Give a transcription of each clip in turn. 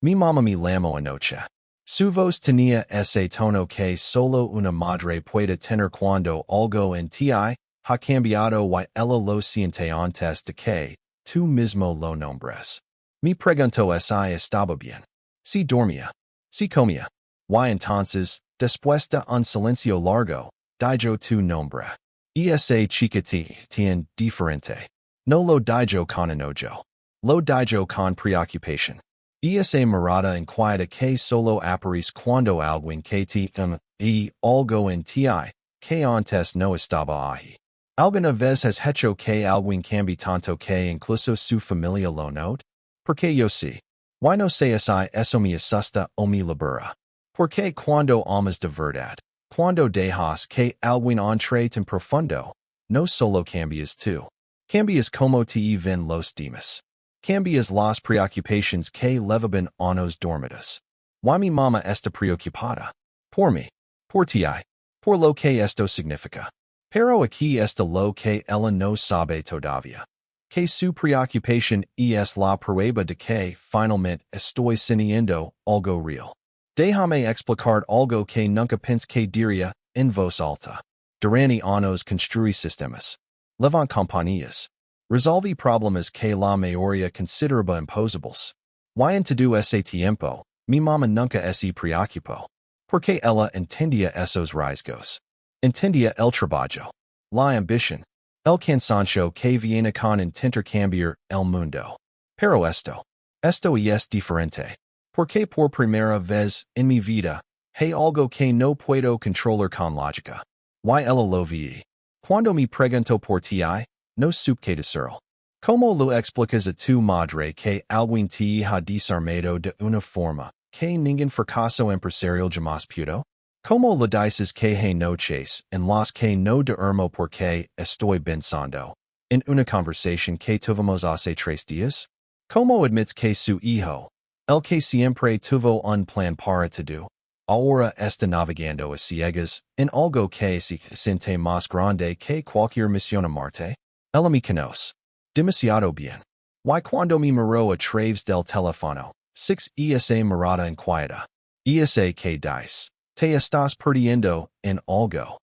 Mi mamá me llamó anoche. Su voz tenía ese tono que solo una madre puede tener cuando algo en ti ha cambiado y ella lo siente antes de que tú mismo lo nombres. Me preguntó si estaba bien. Si dormía. Si comía. Y entonces, después de un silencio largo, dijo tu nombre. Esa chiquitín diferente. No lo dijo con enojo. Lo dijo con preocupación. Esa mirada inquieta que solo aparece cuando alguien que te y algo en ti que antes no estaba ahí. ¿Alguna vez has hecho que alguien cambie tanto que incluso su familia lo note? Porque yo sí. Why no sé si eso me asusta o me libera? Porque cuando amas de verdad, cuando dejas que alguien entre tan profundo, no solo cambias tú. Cambias como te ven los demás. Cambias las preocupaciones que levaban años dormidas. Why mi mamá está preocupada? Por mí. Por ti. Por lo que esto significa. Pero aquí está lo que ella no sabe todavía. Que su preocupación es la prueba de que finalmente estoy sintiendo algo real. Déjame explicar algo que nunca pensé que diría en voz alta. Durante años construí sistemas. Levant compañías. Resolví problemas que la mayoría consideraba imposibles. Y en todo ese tiempo, mi mamá nunca se preocupó. Porque ella entendía esos riesgos. Entendía el trabajo. La ambición. El cansancio que viene con intentar cambiar el mundo. Pero esto es diferente. Porque por primera vez en mi vida, hay algo que no puedo controlar con lógica. Y ella lo vi. Cuando me pregunto por ti, no supe qué decirle. ¿Cómo lo explicas a tu madre que alguien te ha desarmado de una forma que ningún fracaso empresarial jamás pudo? ¿Cómo le dices que hay noches en las que no duermo porque estoy pensando en una conversación que tuvimos hace 3 días? ¿Cómo admits que su hijo, el que siempre tuvo un plan para todo, ahora está navegando a ciegas en algo que se siente más grande que cualquier misión a Marte? Ella me conoce demasiado bien. Y cuando me miró a través del teléfono, esa mirada inquieta. Esa que dice, te estás perdiendo en algo.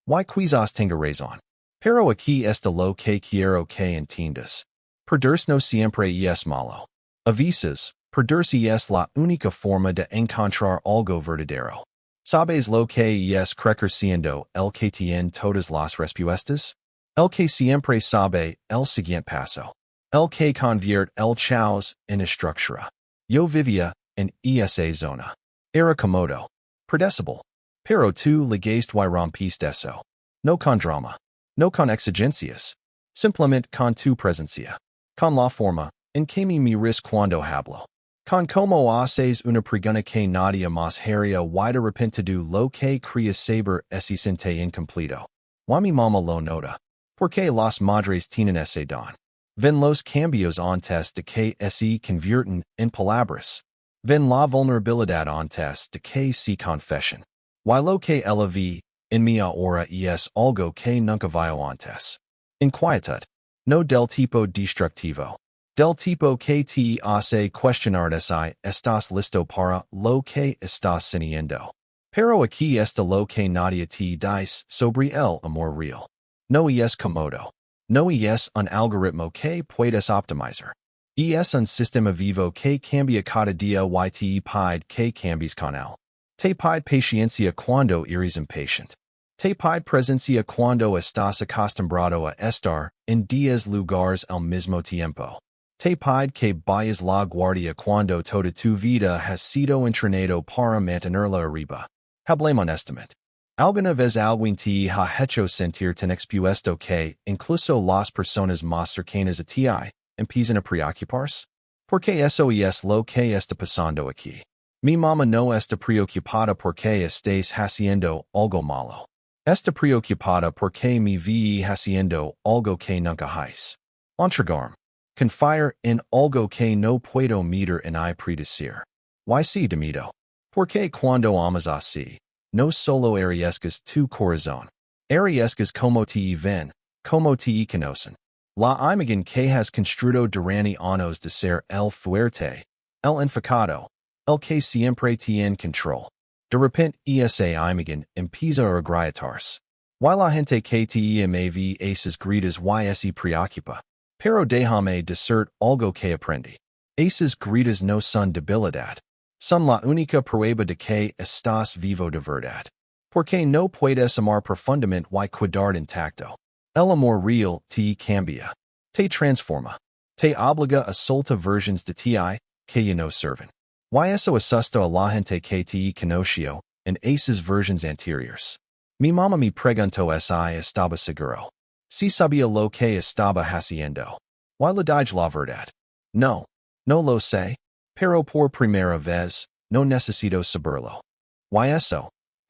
Y quizás tenga razón. Pero aquí está lo que quiero que entiendas. Perderse no siempre es malo. A veces, perderse es la única forma de encontrar algo verdadero. ¿Sabes lo que es crecer siendo el que tiene todas las respuestas? El que siempre sabe el siguiente paso. El que convierte el caos en estructura. Yo vivía en esa zona. Era cómodo. Predecible. Pero tú llegaste y rompiste eso. No con drama. No con exigencias. Simplemente con tu presencia. Con la forma en que me miras cuando hablo. Con como haces una pregunta que nadie más haría y de repente tú lo que crees saber se siente incompleto. Y mi mamá lo nota. Porque las madres tienen ese don. Ven los cambios antes de que se convierten en palabras. Ven la vulnerabilidad antes de que se confesen. Y lo que ella vi en mi ahora es algo que nunca vio antes. Inquietud. No del tipo destructivo. Del tipo que te hace cuestionar si estás listo para lo que estás sintiendo. Pero aquí está lo que nadie te dice sobre el amor real. No es cómodo. No es un algoritmo que puedes optimizar. Es un sistema vivo que cambia cada día y te pide que cambies con él. Te pide paciencia cuando eres impatient. Te pide presencia cuando estás acostumbrado a estar en 10 lugares al mismo tiempo. Te pide que vayas la guardia cuando toda tu vida has sido entrenado para mantenerla arriba. Hablemos honestamente. ¿Alguna vez alguien te ha hecho sentir tan expuesto que incluso las personas más cercanas a ti empiezan a preocuparse? Porque eso es lo que está pasando aquí. Mi mamá no está preocupada porque estés haciendo algo malo. Está preocupada porque me vi haciendo algo que nunca hice. Entregarme. Confiar en algo que no puedo medir ni predecir. Y sí, Demito. Porque cuando amas así, no solo arriesgas tu corazón. Arriesgas como te ven, como te conocen. La imagen que has construido durante años de ser el fuerte, el enfocado, el que siempre tiene control. De repente esa imagen empieza a agrietarse. Y la gente que te ve esas gritas y se preocupa. Pero déjame decir algo que aprendí. Esas gritas no son debilidad. Son la única prueba de que estás vivo de verdad. Porque no puedes amar profundamente y cuidar intacto. El amor real te cambia. Te transforma. Te obliga a soltar versions de ti que ya no sirven. Y eso asusta a la gente que te conoció en esas versions anteriores. Mi mamá me preguntó si estaba seguro. Si sabía lo que estaba haciendo. Y le dije la verdad. No. No lo sé. Pero por primera vez, no necesito saberlo. Y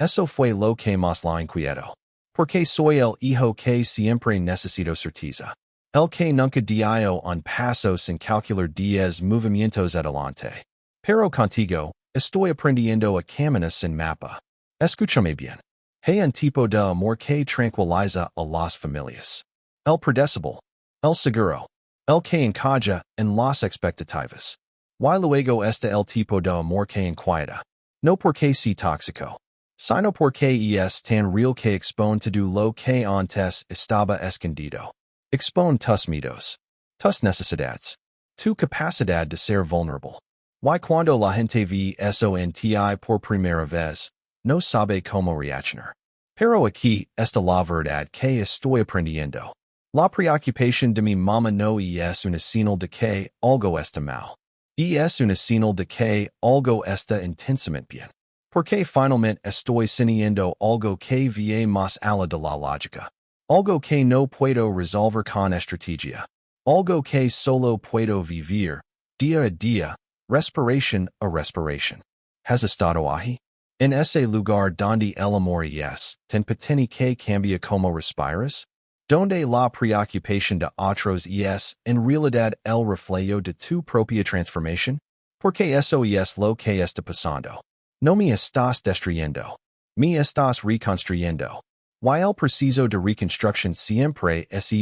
eso fue lo que más la inquieto. Porque soy el hijo que siempre necesito certeza. El que nunca dio un paso sin calcular 10 movimientos adelante. Pero contigo, estoy aprendiendo a caminar sin mapa. Escúchame bien. Hay un tipo de amor que tranquiliza a las familias. El predecible. El seguro. El que encaja en las expectativas. Y luego está el tipo de amor que inquieta. No porque sea tóxico. Sino porque es tan real que expone todo lo que antes estaba escondido. Expone tus miedos. Tus necesidades. Tu capacidad de ser vulnerable. Y cuando la gente ve eso en ti por primera vez, no sabe cómo reaccionar. Pero aquí está la verdad que estoy aprendiendo. La preocupación de mi mamá no es una señal de que algo está mal. Es una señal de que algo está intensamente bien. Porque finalmente estoy sintiendo algo que va más allá de la lógica. Algo que no puedo resolver con estrategia. Algo que solo puedo vivir, día a día, respiración a respiración. ¿Has estado ahí? En ese lugar donde el amor es tan pequeño que cambia como respiras? Donde la preocupación de otros es en realidad el reflejo de tu propia transformación? Porque eso es lo que está pasando. No me estás destruyendo. Me estás reconstruyendo. Y el proceso de reconstrucción siempre es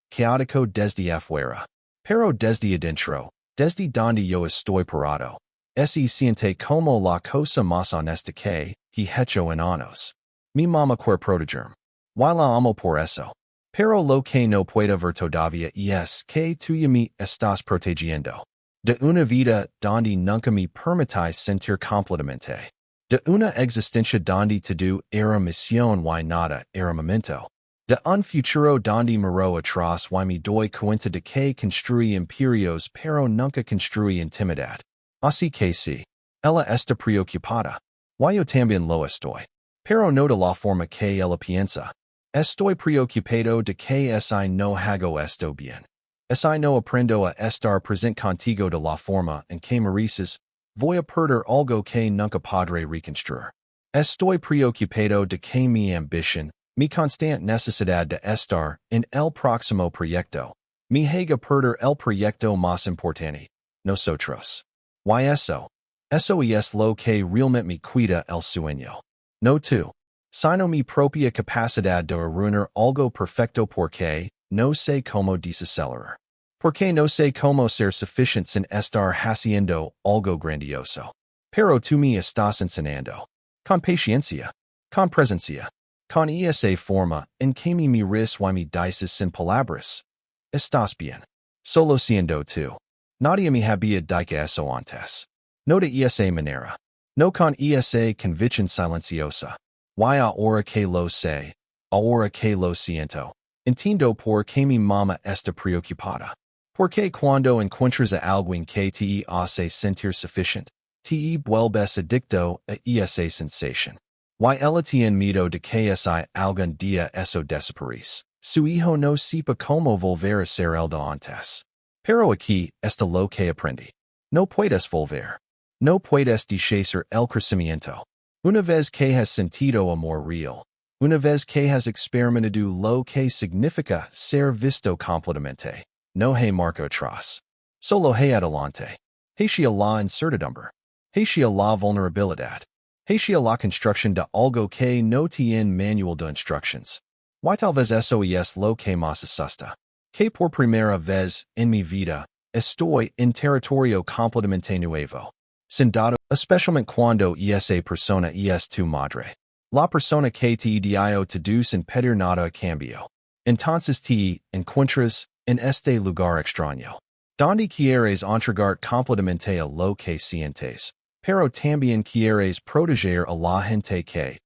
caótico desde afuera. Pero desde adentro, desde donde yo estoy parado, se siente como la cosa más honesta que he hecho en años. Mi mamá quiere protegerme. Y la amo por eso. Pero lo que no puedo ver todavía es que tú ya me estás protegiendo. De una vida donde nunca me permitís sentir completamente. De una existencia donde todo era misión y nada era momento. De un futuro donde miro atrás y me doy cuenta de que construí imperios pero nunca construí intimidad. Así que sí, ella está preocupada. Y yo también lo estoy. Pero no de la forma que ella piensa. Estoy preocupado de que si no hago esto bien. Si no aprendo a estar presente contigo de la forma en que mereces, voy a perder algo que nunca podré reconstruir. Estoy preocupado de que mi ambición, mi constante necesidad de estar en el próximo proyecto, me haga perder el proyecto más importante, nosotros. Y eso es lo que realmente me cuida el sueño. No tú. Sino mi propia capacidad de arruinar algo perfecto porque no sé cómo desacelerar. Porque no sé cómo ser suficiente sin estar haciendo algo grandioso. Pero tú me estás enseñando. Con paciencia. Con presencia. Con esa forma en que me miras y me dices sin palabras. Estás bien. Solo siendo tú. Nadie me había dicho eso antes. No de esa manera. No con esa convicción silenciosa. Y ahora que lo sé, ahora que lo siento, entiendo por qué mi mamá está preocupada. Porque cuando encuentras a alguien que te hace sentir suficiente, te vuelves adicto a esa sensación. Y ella tiene miedo de que si algún día eso desaparece, su hijo no sepa cómo volver a ser el de antes. Pero aquí está lo que aprendí. No puedes volver. No puedes deshacer el crecimiento. Una vez que has sentido amor real, una vez que has experimentado lo que significa ser visto completamente, no hay marca atrás. Solo hay adelante. Hacia la incertidumbre. Hacia la vulnerabilidad. Hacia la construcción de algo que no tiene manual de instructions. Y tal vez eso es lo que más asusta. Que por primera vez en mi vida, estoy en territorio completamente nuevo. Sin datos especialmente cuando esa persona es tu madre. La persona que te dio te dos en pedir nada a cambio. Entonces te encuentras en este lugar extraño, donde quieres entregarte completamente a lo que sientes, pero también quieres proteger a la gente que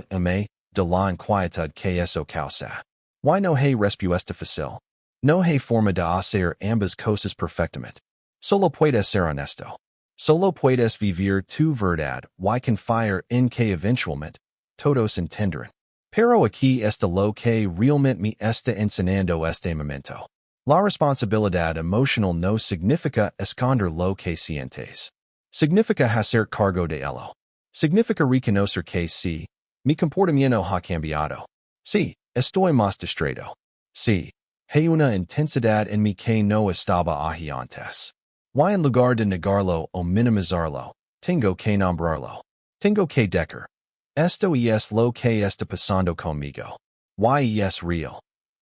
ame de la inquietud que eso causa. Why no hay respuesta fácil? No hay forma de hacer ambas cosas perfectamente. Solo puedes ser honesto. Solo puedes vivir tu verdad y confiar en que eventualmente todos entenderán. Pero aquí está lo que realmente me está enseñando este momento. La responsabilidad emocional no significa esconder lo que sientes. Significa hacer cargo de ello. Significa reconocer que sí, mi comportamiento ha cambiado. Sí, estoy más distraído. Sí, hay una intensidad en mí que no estaba ahí antes. Y en lugar de negarlo o minimizarlo, tengo que nombrarlo. Tengo que decir, esto es lo que está pasando conmigo. Y es real.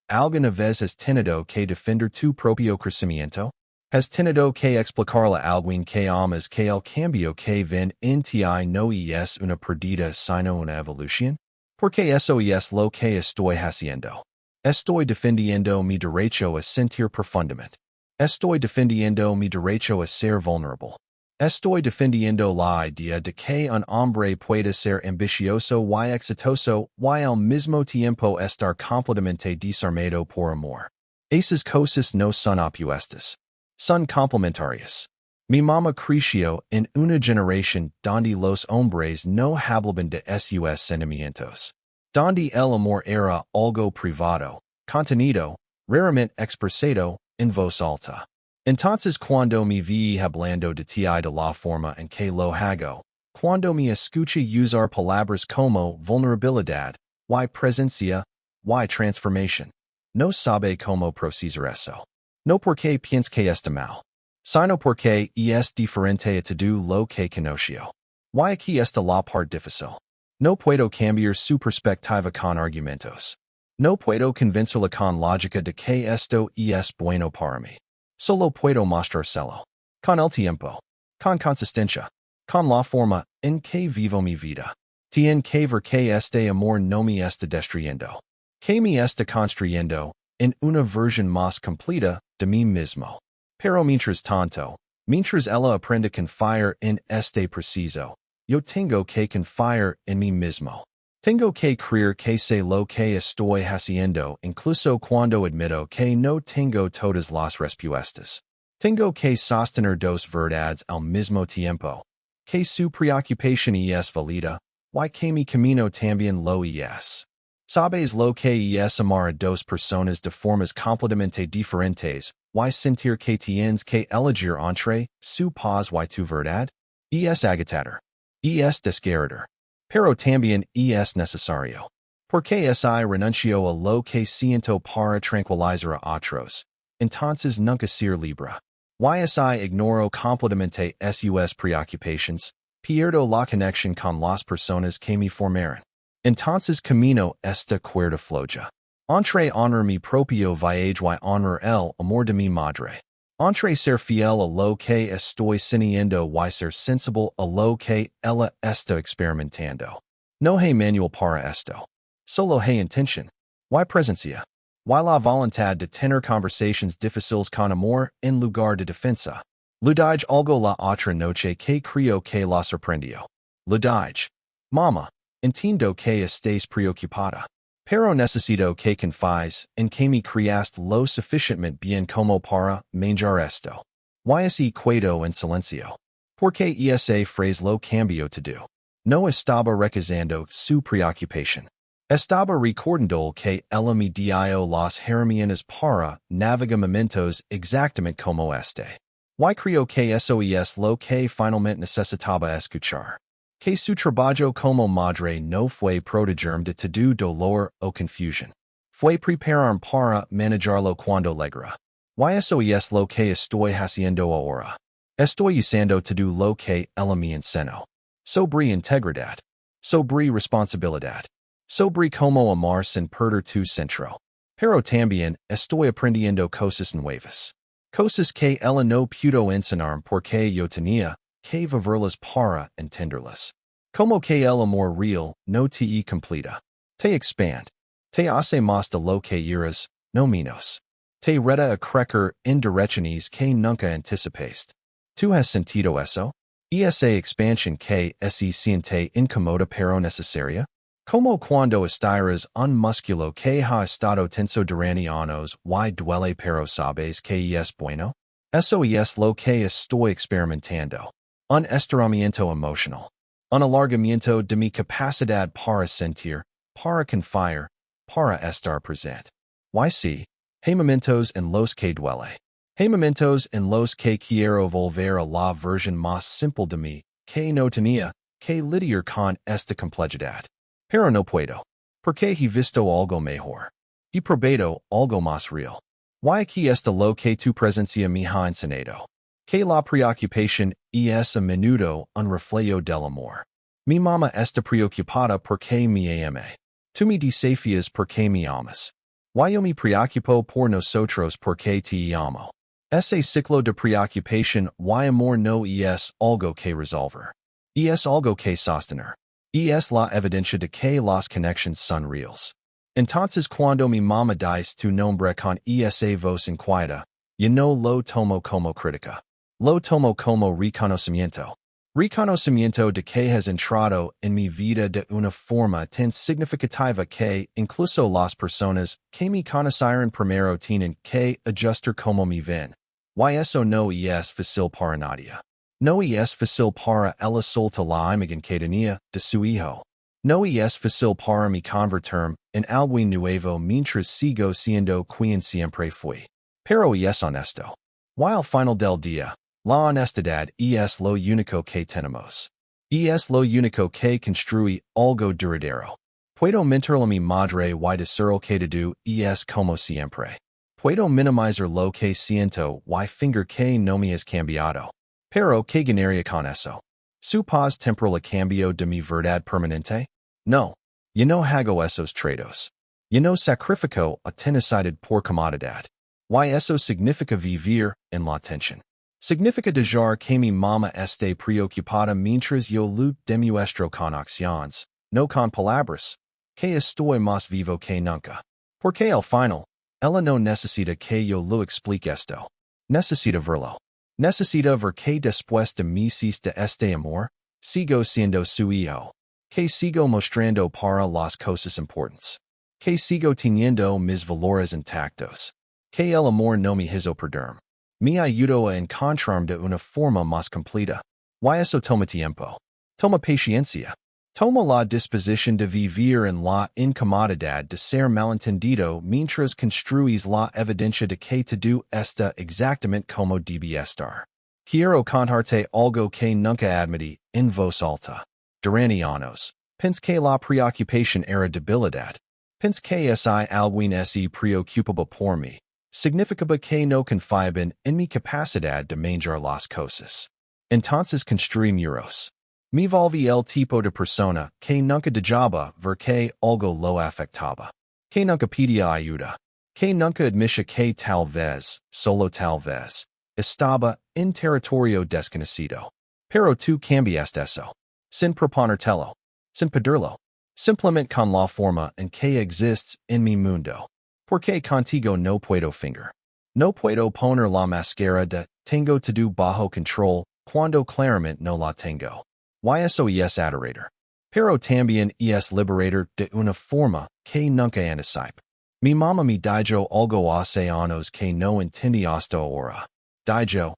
¿Alguna vez has tenido que defender tu propio crecimiento? ¿Has tenido que explicarle a alguien que amas que el cambio que ven en ti no es una pérdida sino una evolución? Porque eso es lo que estoy haciendo. Estoy defendiendo mi derecho a sentir profundamente. Estoy defendiendo mi derecho a ser vulnerable. Estoy defendiendo la idea de que un hombre puede ser ambicioso y exitoso y al mismo tiempo estar completamente desarmado por amor. Esas cosas no son opuestas. Son complementarias. Mi mamá creció en una generación donde los hombres no hablaban de sus sentimientos. Donde el amor era algo privado, contenido, raramente expresado, en voz alta. Entonces cuando me vi hablando de ti de la forma en que lo hago, cuando me escuché usar palabras como vulnerabilidad, y presencia, y transformación, no sabe cómo procesar eso. No porque piense que está mal, sino porque es diferente a todo lo que conoció. Y aquí está la parte difícil. No puedo cambiar su perspectiva con argumentos. No puedo convencerla con lógica de que esto es bueno para mí. Solo puedo mostrárselo. Con el tiempo. Con consistencia. Con la forma en que vivo mi vida. Tiene que ver que este amor no me está destruyendo. Que me está construyendo en una versión más completa de mí mismo. Pero mientras tanto, mientras ella aprende a confiar en este preciso, yo tengo que confiar en mí mismo. Tengo que creer que sé lo que estoy haciendo incluso cuando admito que no tengo todas las respuestas. Tengo que sostener dos verdades al mismo tiempo. Que su preocupación es válida, y que mi camino también lo es. Sabes lo que es amar a dos personas de formas completamente diferentes, y sentir que tienes que elegir entre su paz y tu verdad? Es agotador. Es desgarrador. Pero también es necesario. Porque si renuncio a lo que siento para tranquilizar a otros, entonces nunca ser libre. Y si ignoro completamente sus preocupaciones, pierdo la conexión con las personas que me formaron. Entonces camino esta cuerda floja. Entre honrar mi propio viaje y honrar el amor de mi madre. Entre ser fiel a lo que estoy sintiendo y ser sensible a lo que ella está experimentando. No hay manual para esto. Solo hay intención. Y presencia. Y la voluntad de tener conversaciones difíciles con amor en lugar de defensa. Lo dije algo la otra noche que creo que la sorprendió. Lo dije. Mamá, entiendo que estés preocupada. Pero necesito que confíes en que me criaste lo suficientemente bien como para manejar esto. Y así quedo en silencio. Porque esa frase lo cambió todo. No estaba recusando su preocupación. Estaba recordando que ella me dio las herramientas para navegar momentos exactamente como este. Y creo que eso es lo que finalmente necesitaba escuchar. Que su trabajo como madre no fue protegerme de todo dolor o confusión. Fue prepararme para manejarlo cuando llegra. Y eso es lo que estoy haciendo ahora. Estoy usando todo lo que ella me enseñó. Sobre integridad. Sobre responsabilidad. Sobre cómo amar sin perder tu centro. Pero también estoy aprendiendo cosas nuevas. Cosas que ella no pudo enseñarme porque yo tenía que viverlas para entenderlas. Como que el amor real no te completa. Te expand. Te hace más de lo que eras, no menos. Te reta a crecer en direcciones que nunca anticipaste. ¿Tú has sentido eso? Esa expansión que se siente incómoda pero necesaria? Como cuando estiras un músculo que ha estado tenso durante años y duele pero sabes que es bueno? Eso es lo que estoy experimentando. Un estiramiento emocional. Un alargamiento de mi capacidad para sentir, para confiar, para estar presente. Y sí, hay momentos en los que duele. Hay momentos en los que quiero volver a la versión más simple de mí, que no tenía que lidiar con esta complejidad. Pero no puedo, porque he visto algo mejor. He probado algo más real. Y aquí está lo que tu presencia me ha enseñado. Que la preocupación es a menudo un reflejo del amor. Mi mamá está preocupada porque me ama. Tú me desafías porque me amas. Yo me preocupo por nosotros porque te amo. Ese ciclo de preocupación y amor no es algo que resolver. Es algo que sostener. Es la evidencia de que las conexiones son reales. Entonces cuando mi mamá dice tu nombre con esa voz inquieta, yo no lo tomo como crítica. Lo tomo como reconocimiento. Reconocimiento de que has entrado en mi vida de una forma tan significativa que incluso las personas que me conocieron primero tienen que ajustar como me ven. Y eso no es fácil para nadie. No es fácil para ella solta la imagen que tenía de su hijo. No es fácil para mí convertirme en algo nuevo mientras sigo siendo quien siempre fui. Pero es honesto. Y al final del día, la honestidad es lo único que tenemos. Es lo único que construye algo duradero. Puedo mentirle a mi madre y decir que todo es como siempre. Puedo minimizar lo que siento y fingir que no me has cambiado. Pero ¿qué ganaría con eso? ¿Su paz temporal a cambio de mi verdad permanente? No. Yo no hago esos tratos. Yo no sacrifico a tenacidad por comodidad. Y eso significa vivir en la tensión. Significa dejar que mi mamá esté preocupada mientras yo luto demuestro con acciones, no con palabras, que estoy más vivo que nunca. Porque al final, ella no necesita que yo lo explique esto. Necesita verlo. Necesita ver que después de meses de este amor, sigo siendo su hijo. Que sigo mostrando para las cosas importantes. Que sigo teniendo mis valores intactos. Que el amor no me hizo perderme. Me ayudó a encontrarme de una forma más completa. Y eso toma tiempo. Toma paciencia. Toma la disposición de vivir en la incomodidad de ser malentendido mientras construís la evidencia de que todo está exactamente como debe estar. Quiero contarte algo que nunca admití en voz alta. Durante años, pensé que la preocupación era debilidad. Pensé que si alguien se preocupaba por mí, significaba que no confiaban en mi capacidad de manejar las cosas. Entonces construí muros. Me volví el tipo de persona que nunca dejaba ver que algo lo afectaba. Que nunca pedía ayuda. Que nunca admitía que tal vez, solo tal vez, estaba en territorio desconocido. Pero tú cambiaste eso. Sin proponértelo. Sin pedirlo. Simplemente con la forma en que exists en mi mundo. Porque contigo no puedo fingir. No puedo poner la máscara de tengo todo bajo control cuando claramente no la tengo. Y eso es adorador. Pero también es liberador de una forma que nunca anticipe. Mi mamá me dijo algo hace años que no entendí hasta ahora. Dijo,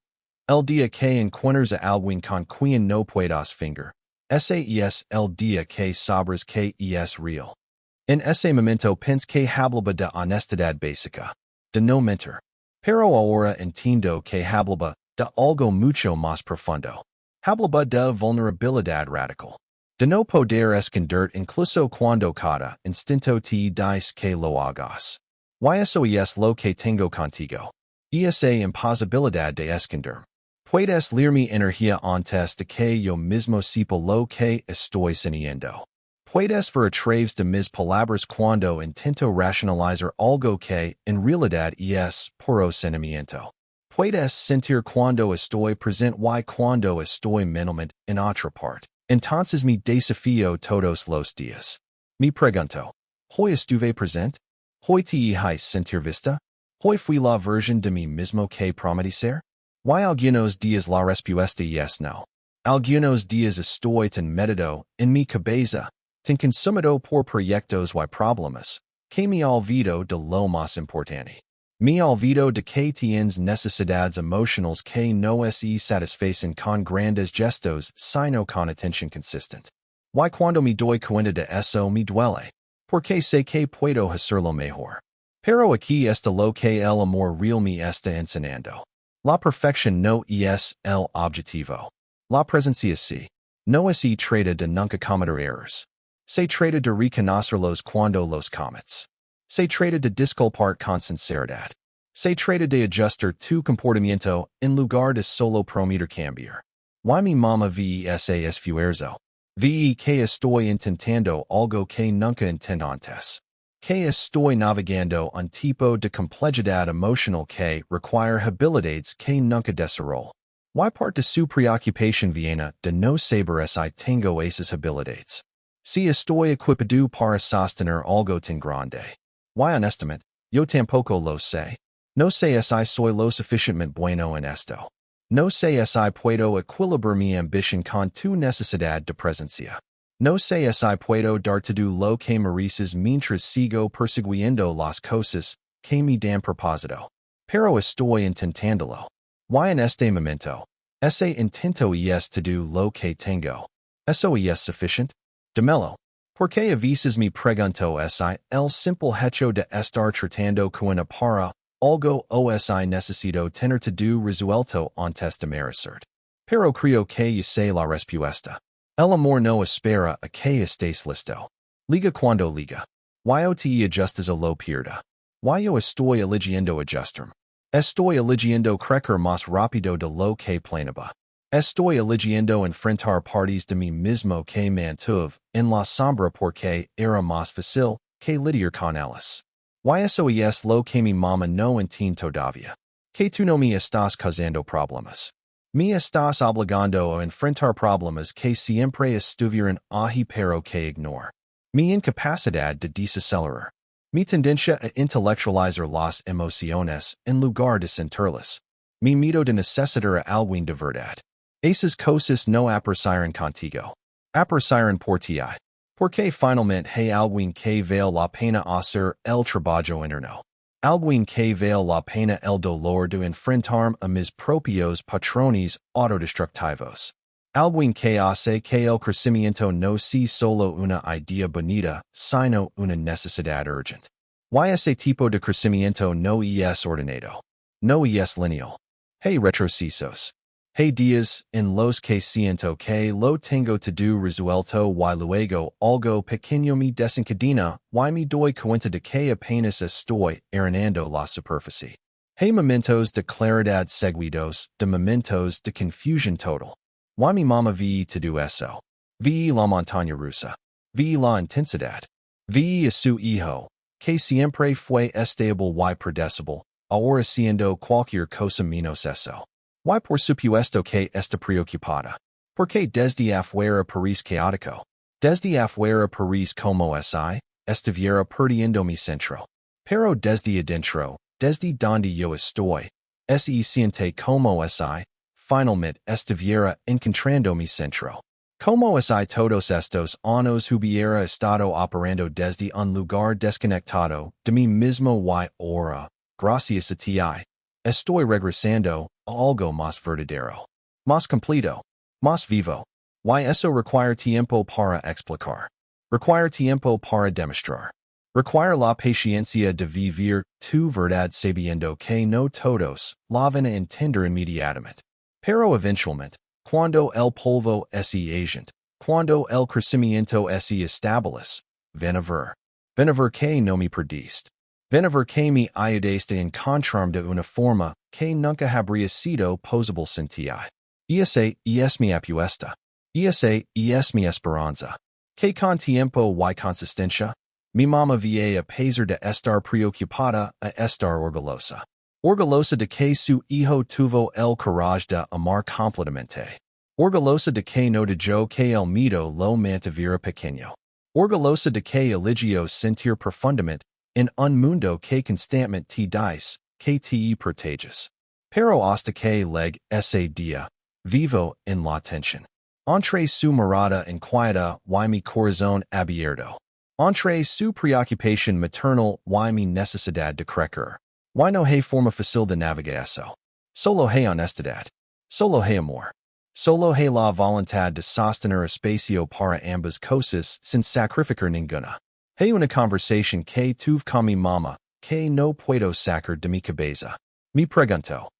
el día que encuentres a alguien con quien no puedas fingir. Ese es el día que sabrás que es real. En ese momento pensé que hablaba de honestidad básica, de no mentir. Pero ahora entiendo que hablaba de algo mucho más profundo. Hablaba de vulnerabilidad radical. De no poder esconder incluso cuando cada instinto te dice que lo hagas. Y eso es lo que tengo contigo. Esa imposibilidad de esconder. Puedes leer mi energía antes de que yo mismo sepa lo que estoy sintiendo. Puedes ver a través de mis palabras cuando intento racionalizar algo que en realidad es puro sentimiento. Puedes sentir cuando estoy presente y cuando estoy mentalmente en otra parte. Entonces me desafío todos los días. Me pregunto, ¿hoy estuve presente? ¿Hoy te hice sentir vista? ¿Hoy fui la versión de mí mismo que prometí ser? Y algunos días la respuesta es no. Algunos días estoy tan metido en mi cabeza, tan consumido por proyectos y problemas, que me olvido de lo más importante. Me olvido de que tienes necesidades emocionales que no se satisfacen con grandes gestos, sino con atención consistente. Y cuando me doy cuenta de eso me duele, porque sé que puedo hacerlo mejor. Pero aquí está lo que el amor real me está enseñando. La perfección no es el objetivo. La presencia sí. No se trata de nunca cometer errors. Se trata de reconocerlos cuando los cometes. Se trata de disculpar con sinceridad. Se trata de ajustar tu comportamiento en lugar de solo prometer cambiar. Y mi mamá ves esfuerzo. Ve que estoy intentando algo que nunca intenté antes. Que estoy navegando un tipo de complejidad emocional que requiere habilidades que nunca desarrollé. Y parte de su preocupación viene de no saber si tengo esas habilidades. Si estoy equipado para sostener algo tan grande. Y honestamente, yo tampoco lo sé. No sé si soy lo suficientemente bueno en esto. No sé si puedo equilibrar mi ambición con tu necesidad de presencia. No sé si puedo dar todo lo que mereces mientras sigo persiguiendo las cosas que me dan propósito. Pero estoy intentándolo. Y en este momento, ese intento es todo lo que tengo. ¿Eso es suficiente? Dámelo. Porque a veces me pregunto si el simple hecho de estar tratando con para algo o si necesito tener todo resuelto antes de merecer. Pero creo que ya sé la respuesta. El amor no espera a que estés listo. Liga cuando liga. Yo te ajustas a lo pierda. Yo estoy eligiendo ajustarme. Estoy eligiendo crecer más rápido de lo que planeaba. Estoy eligiendo enfrentar partes de mí mismo que mantuve en la sombra porque era más fácil que lidiar con ellas. Y eso es lo que mi mamá no entiende todavía. Que tú no me estás causando problemas. Me estás obligando a enfrentar problemas que siempre estuvieron ahí pero que ignoro. Mi incapacidad de desacelerar. Mi tendencia a intelectualizar las emociones en lugar de sentirlas. Mi miedo de necesitar a alguien de verdad. Esas cosas no aparecieron contigo. Aparecieron por ti. Porque finalmente hay alguien que vale la pena hacer el trabajo interno. Alguien que vale la pena el dolor de enfrentarme a mis propios patrones autodestructivos. Alguien que hace que el crecimiento no sea solo una idea bonita, sino una necesidad urgente. Y ese tipo de crecimiento no es ordenado. No es lineal. Hay retrocesos. Hay días en los que siento que lo tengo todo resuelto y luego algo pequeño me desencadena y me doy cuenta de que apenas estoy arenando la superficie. Hay momentos de claridad seguidos de momentos de confusión total. Y mi mamá ve todo eso. Ve la montaña rusa. Ve la intensidad. Ve a su hijo, que siempre fue estable y predecible, ahora siendo cualquier cosa menos eso. Y por supuesto que está preocupada. Porque desde afuera parece caótico. Desde afuera parece como si estuviera perdiendo mi centro. Pero desde adentro, desde donde yo estoy, se siente como si finalmente estuviera encontrando mi centro. Como si todos estos años hubiera estado operando desde un lugar desconectado de mí mismo y ahora, gracias a ti, estoy regresando a algo más verdadero, más completo, más vivo. Y eso requiere tiempo para explicar. Requiere tiempo para demostrar. Requiere la paciencia de vivir tu verdad sabiendo que no todos la van a entender inmediatamente. Pero eventualmente, cuando el polvo se agente, cuando el crecimiento se establece, ven a ver que no me perdiste. Ven a ver que me ayudaste a encontrarme de una forma que nunca habría sido posible sin ti. Ese es mi apuesta. Ese es mi esperanza. Que con tiempo y consistencia, mi mamá va a pesar de estar preocupada a estar orgullosa. Orgullosa de que su hijo tuvo el coraje de amar completamente. Orgullosa de que no dejó que el miedo lo mantuviera pequeño. Orgullosa de que eligió sentir profundamente en un mundo que constantemente te dice que te proteges. Pero hasta que leg ese día, vivo en la tensión. Entre su mirada inquieta y mi corazón abierto. Entre su preocupación maternal y mi necesidad de crecer. Y no hay forma fácil de navegar eso. Solo hay honestidad. Solo hay amor. Solo hay la voluntad de sostener espacio para ambas cosas sin sacrificar ninguna. Hay una conversación que tuve con mi mamá que no puedo sacar de mi cabeza. Me pregunto.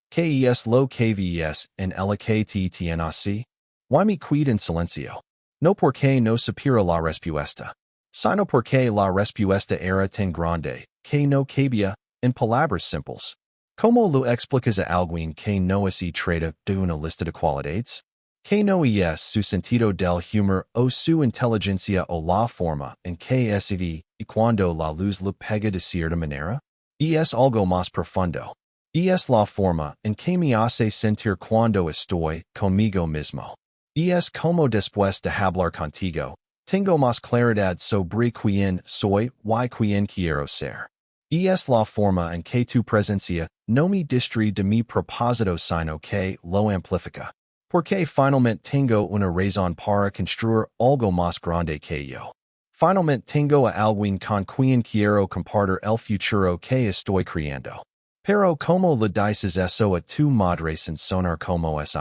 ¿Qué es lo que ves en el que te tiene así? Y me quedé en silencio. No porque no supiera la respuesta, sino porque la respuesta era tan grande que no cabía en palabras simples. ¿Cómo lo explicas a alguien que no se trata de una lista de cualidades? Que no es su sentido del humor o su inteligencia o la forma en que se ve y cuando la luz le pega de cierta manera? Es algo más profundo. Es la forma en que me hace sentir cuando estoy conmigo mismo. Es como después de hablar contigo, tengo más claridad sobre quién soy y quién quiero ser. Es la forma en que tu presencia no me distrae de mi propósito sino que lo amplifica. Porque finalmente tengo una razón para construir algo más grande que yo. Finalmente tengo a alguien con quien quiero compartir el futuro que estoy creando. Pero como le dices eso a tu madre sin sonar como si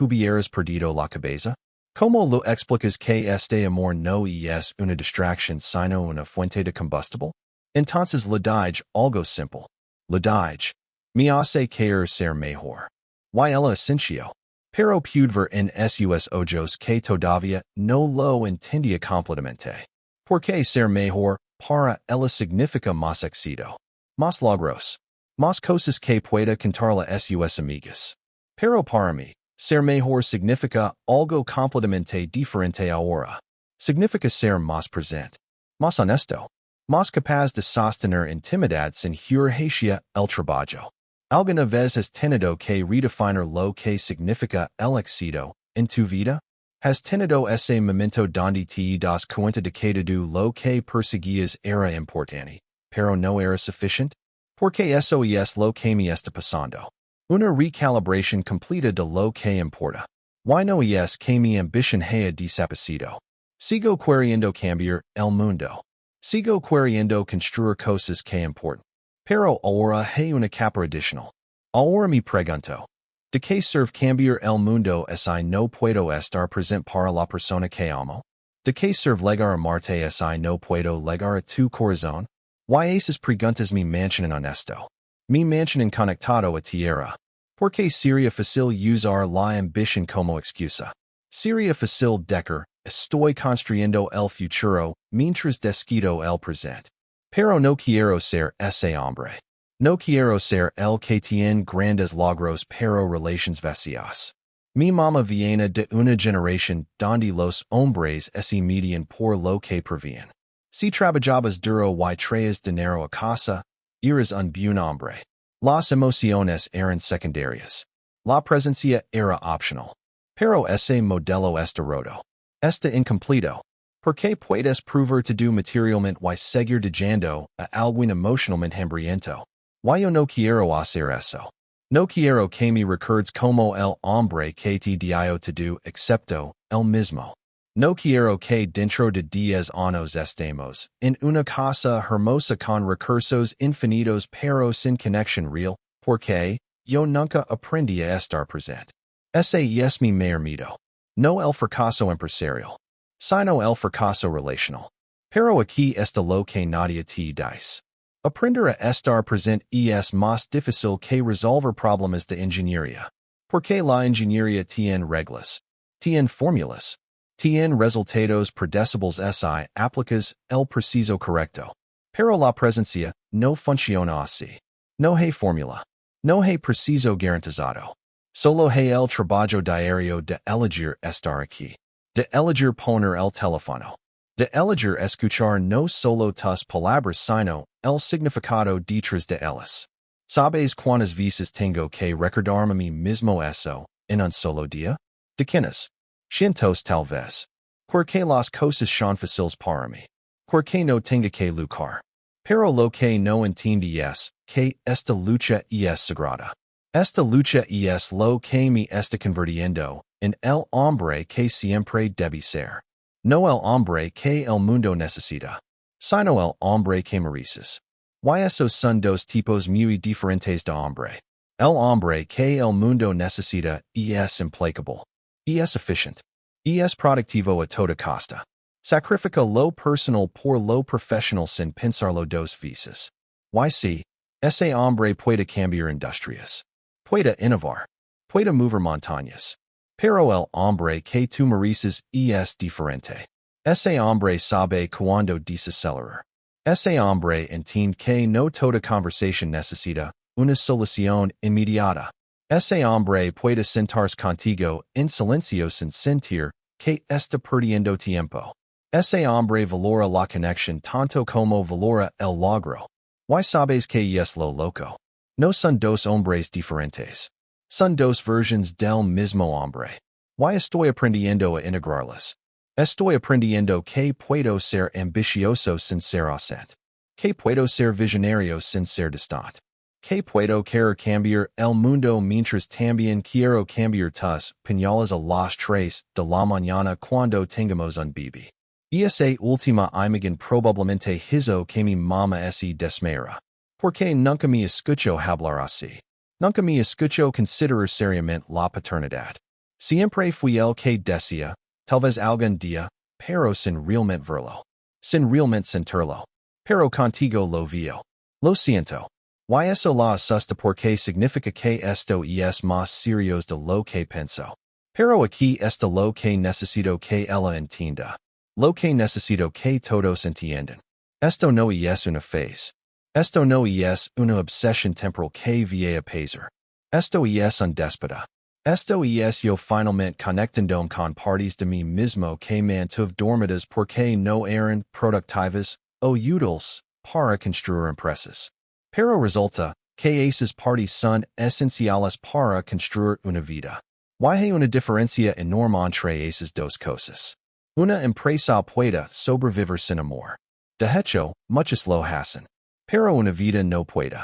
hubieras perdido la cabeza? ¿Cómo lo explicas que este amor no es una distracción sino una fuente de combustible? Entonces le dije algo simple. Le dije, me hace querer ser mejor. Y ella asintió. Pero pude ver en sus ojos que todavía no lo entendía completamente. Porque ser mejor para ella significa más éxito, más logros, más cosas que pueda contarle a sus amigas. Pero para mí, ser mejor significa algo completamente diferente ahora. Significa ser más presente, más honesto, más capaz de sostener intimidad sin urgencia el trabajo. ¿Alguna vez has tenido que redefinir lo que significa el éxito en tu vida? ¿Has tenido ese momento donde te das cuenta de que todo lo que perseguías era importante, pero no era suficiente? Porque eso es lo que me está pasando. Una recalibración completa de lo que importa. Y no es que mi ambición haya desaparecido. Sigo queriendo cambiar el mundo. Sigo queriendo construir cosas que importan. Pero ahora hay una capa adicional. Ahora me pregunto, ¿de qué sirve cambiar el mundo si no puedo estar presente para la persona que amo? ¿De qué sirve llegar a Marte si no puedo llegar a tu corazón? Y esas preguntas me mantienen honesto. Me mantienen conectado a tierra. Porque sería fácil usar la ambición como excusa. Sería fácil decir, estoy construyendo el futuro mientras descuido el presente. Pero no quiero ser ese hombre. No quiero ser el que tiene grandes logros pero relaciones vacías. Mi mamá viene de una generación donde los hombres se medían por lo que provían. Si trabajabas duro y traías dinero a casa, eras un buen hombre. Las emociones eran secundarias. La presencia era optional. Pero ese modelo está roto. Está incompleto. Porque puedes provar todo materialmente y seguir dejando a alguien emocionalmente hambriento. Yo no quiero hacer eso. No quiero que me recuerdes como el hombre que te dio todo excepto el mismo. No quiero que dentro de 10 años estemos en una casa hermosa con recursos infinitos pero sin conexión real, porque yo nunca aprendí a estar presente. Ese es mi mayor miedo. No el fracaso empresarial, sino el fracaso relacional. Pero aquí está lo que nadie te dice. Aprender a estar presente es más difícil que resolver problemas de ingeniería. Porque la ingeniería tiene reglas, tiene fórmulas, tiene resultados predecibles si aplicas el preciso correcto. Pero la presencia no funciona así. No hay fórmula. No hay preciso garantizado. Solo hay el trabajo diario de elegir estar aquí. De elegir poner el teléfono. De elegir escuchar no solo tus palabras sino el significado detrás de ellas. Sabes cuantas veces tengo que recordarme a mí mismo eso, en un solo día? De quienes. Cientos tal vez. Porque las cosas son fáciles para mí. Porque no tengo que luchar. Pero lo que no entiendo es que esta lucha es sagrada. Esta lucha es lo que me está convirtiendo en el hombre que siempre debe ser. No el hombre que el mundo necesita, sino el hombre que mereces. Y esos son dos tipos muy diferentes de hombre. El hombre que el mundo necesita es implacable, es efficient, es productivo a toda costa. Sacrifica lo personal por lo profesional sin pensarlo dos veces. Y si, ese hombre puede cambiar industrias, puede innovar, puede mover montañas. Pero el hombre que tú mereces es diferente. Ese hombre sabe cuándo desacelerar. Ese hombre entiende que no toda conversación necesita una solución inmediata. Ese hombre puede sentarse contigo en silencio sin sentir que está perdiendo tiempo. Ese hombre valora la conexión tanto como valora el logro. Y sabes que es lo loco. No son dos hombres diferentes. Son dos versiones del mismo hombre. Y estoy aprendiendo a integrarlas. Estoy aprendiendo que puedo ser ambicioso sin ser ausente. Que puedo ser visionario sin ser distante. Que puedo querer cambiar el mundo mientras también quiero cambiar tus pañales a las 3 de la mañana cuando tengamos un bebé. Esa última imagen probablemente hizo que mi mamá se desmayara. Porque nunca me escuchó hablar así. Nunca me escuchó considerar seriamente la paternidad. Siempre fui el que decía, tal vez algún día, pero sin realmente verlo. Sin realmente sentirlo. Pero contigo lo veo. Lo siento. Y eso la asusta porque significa que esto es más serio de lo que pienso. Pero aquí está lo que necesito que ella entienda. Lo que necesito que todos entiendan. Esto no es una phase. Esto no es una obsesión temporal que va a pasar. Esto es un déspota. Esto es yo finalmente conectando con partes de mí mismo que mantuve dormidas porque no eran productivas o útiles para construir empresas. Pero resulta que esas partes son esenciales para construir una vida. Y hay una diferencia enorme entre esas dos cosas. Una empresa puede sobrevivir sin amor. De hecho, muchos lo hacen. Pero una vida no puede.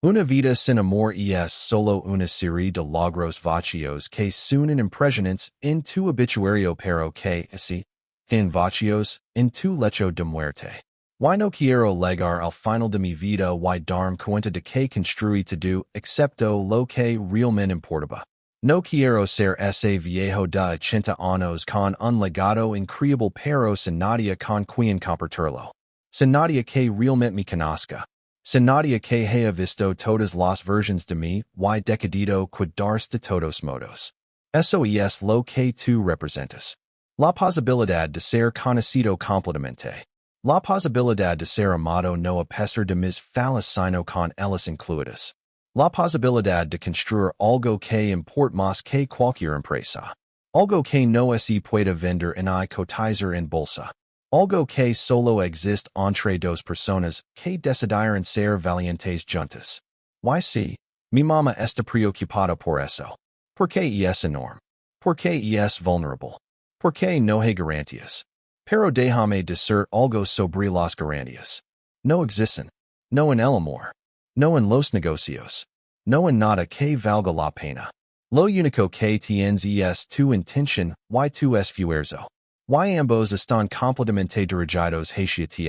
Una vida sin amor es solo una serie de logros vacíos que suenan impresionantes en tu obituario pero que, así, en vacíos, en tu lecho de muerte. Y no quiero llegar al final de mi vida y darme cuenta de que construí todo excepto lo que realmente importaba. No quiero ser ese viejo de 80 años con un legado increíble pero sin nadie con quien compartirlo. Sin nadie que realmente me conozca. Sin nadie que haya visto todas las versiones de mí y decidido cuidarse de todos modos. Eso es lo que tú representas. La posibilidad de ser conocido completamente. La posibilidad de ser amado no a pesar de mis fallas sino con ellas incluidas. La posibilidad de construir algo que importa más que cualquier empresa. Algo que no se puede vender ni cotizar en bolsa. Algo que solo existe entre dos personas que decidieron ser valientes juntas. Y si, mi mamá está preocupada por eso. Porque es enorme. Porque es vulnerable. Porque no hay garantías. Pero déjame decir algo sobre las garantías. No existen. No en el amor. No en los negocios. No en nada que valga la pena. Lo único que tienes es tu intención y tu esfuerzo. Y ambos están completamente dirigidos hacia ti.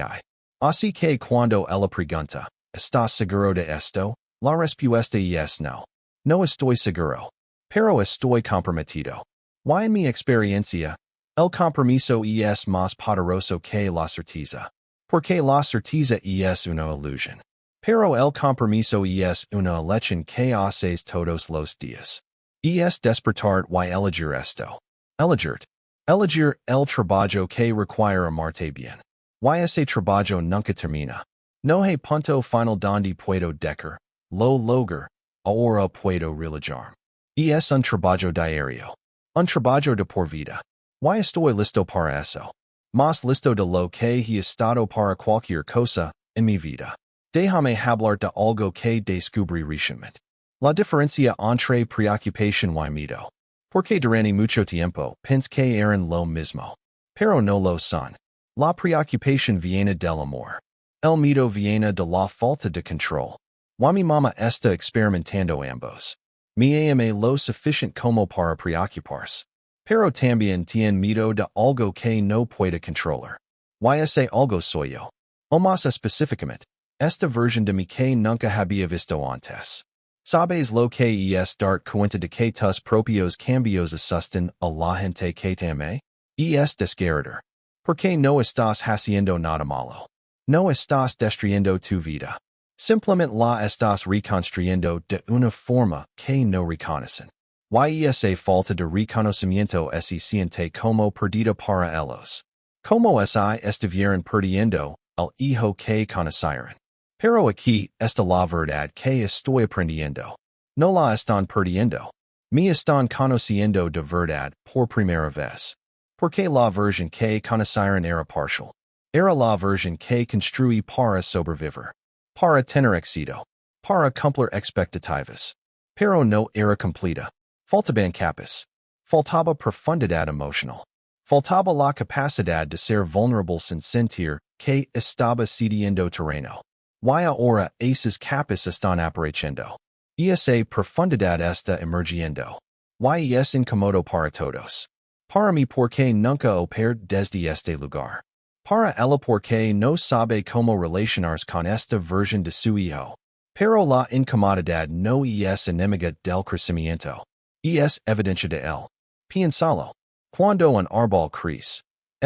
Así que cuando ella pregunta, ¿estás seguro de esto? La respuesta es no. No estoy seguro. Pero estoy comprometido. Y en mi experiencia, el compromiso es más poderoso que la certeza. Porque la certeza es una ilusión. Pero el compromiso es una elección que haces todos los días. Es despertar y elegir esto. Elegir. Elegir el trabajo que requiere amarte bien. Y ese trabajo nunca termina. No hay punto final donde puedo dejar, lo lograr, ahora puedo realizar. Es un trabajo diario. Un trabajo de por vida. Y estoy listo para eso. Más listo de lo que he estado para cualquier cosa en mi vida. Déjame hablar de algo que descubrí recientemente. La diferencia entre preocupación y miedo. Porque durante mucho tiempo pensé que eran lo mismo. Pero no lo son. La preocupación viene del amor. El miedo viene de la falta de control. Mi mamá está experimentando ambos. Me ama lo suficiente como para preocuparse. Pero también tiene miedo de algo que no puede controlar. Ese algo soy yo. O más específicamente, esta versión de mí que nunca había visto antes. Sabes lo que es dar cuenta de que tus propios cambios asustan a la gente que te ama? Es desgarrador. Porque no estás haciendo nada malo. No estás destruyendo tu vida. Simplemente la estás reconstruyendo de una forma que no reconocen. Esa falta de reconocimiento se siente como perdida para ellos. Como si estuvieran perdiendo el hijo que conocieron. Pero aquí está la verdad que estoy aprendiendo. No la están perdiendo. Me están conociendo de verdad por primera vez. Porque la versión que conocieron era parcial. Era la versión que construí para sobrevivir. Para tener éxito. Para cumplir expectativas. Pero no era completa. Faltaban capas. Faltaba profundidad emocional. Faltaba la capacidad de ser vulnerable sin sentir que estaba cediendo terreno. Ahora esas capas están apareciendo. Esa profundidad está emergiendo. Es incómodo para todos. Para mí porque nunca operé desde este lugar. Para ella porque no sabe cómo relacionarse con esta versión de su hijo. Pero la incomodidad no es enemiga del crecimiento. Es evidencia de él. Piénsalo. Cuando un árbol crece,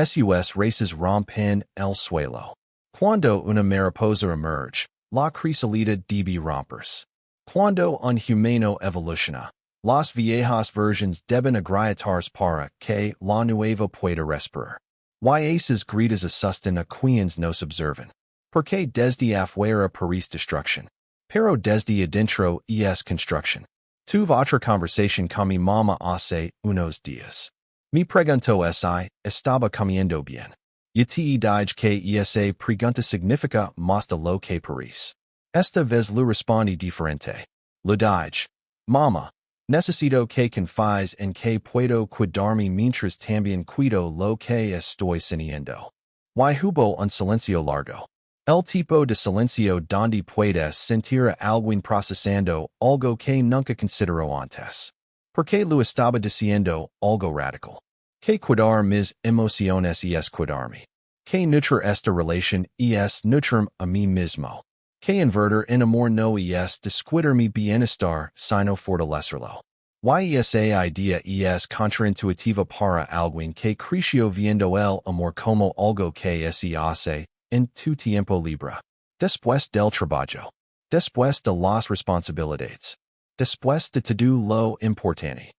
sus raíces rompen el suelo. Cuando una mariposa emerge, la crisalida debe romperse. Cuando un humano evoluciona, las viejas versiones deben agrietarse para que la nueva pueda respirar. Esas gritas asustan a quienes nos observan. Porque desde afuera parece destrucción. Pero desde adentro es construcción. Tuve otra conversación con mi mamá hace unos días. Me preguntó si estaba comiendo bien. Y te dije que esa pregunta significa más de lo que parece. Esta vez le respondí diferente. Le dije, mamá, necesito que confíes en que puedo cuidarme mientras también cuido lo que estoy sintiendo. Hubo un silencio largo. El tipo de silencio donde puedes sentir a alguien procesando algo que nunca consideró antes. Porque lo estaba diciendo algo radical. Que cuidar mis emociones es cuidarme. Que nutrir esta relación es nutrirme a mí mismo. Que invertir en amor no es descuidar mi bienestar sino fortalecerlo. Esa idea es contraintuitiva para alguien que creció viendo el amor como algo que se hace en tu tiempo libre. Después del trabajo. Después de las responsabilidades. Después de todo lo importante.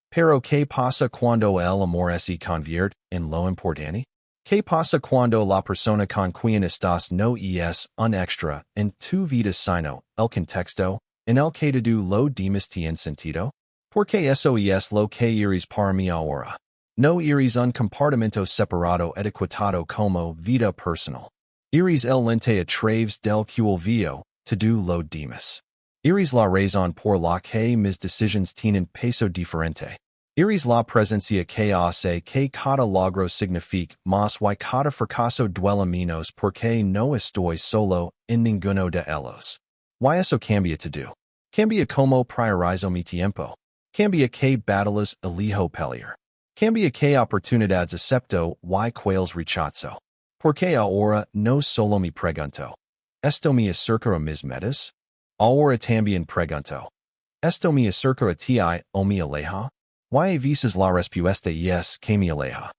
Pero ¿qué pasa cuando el amor se convierte en lo importante? ¿Qué pasa cuando la persona con quien estás no es un extra en tu vida sino el contexto en el que todo lo demás tiene sentido? Porque eso es lo que eres para mí ahora. No eres un compartimento separado etiquetado como vida personal. Eres el lente a través del cual veo todo lo demás. Eres la razón por la que mis decisiones tienen peso diferente. Eres la presencia que hace que cada logro signifique más y cada fracaso duela menos porque no estoy solo en ninguno de ellos. Eso cambia todo. Cambia como priorizo mi tiempo. Cambia que battles elijo pelear. Cambia que oportunidades acepto y cuales rechazo. Porque ahora no solo me pregunto. ¿Esto me acerca a mis metas? Ahora también pregunto. ¿Esto me acerca a ti o me aleja? A veces la respuesta es que me aleja.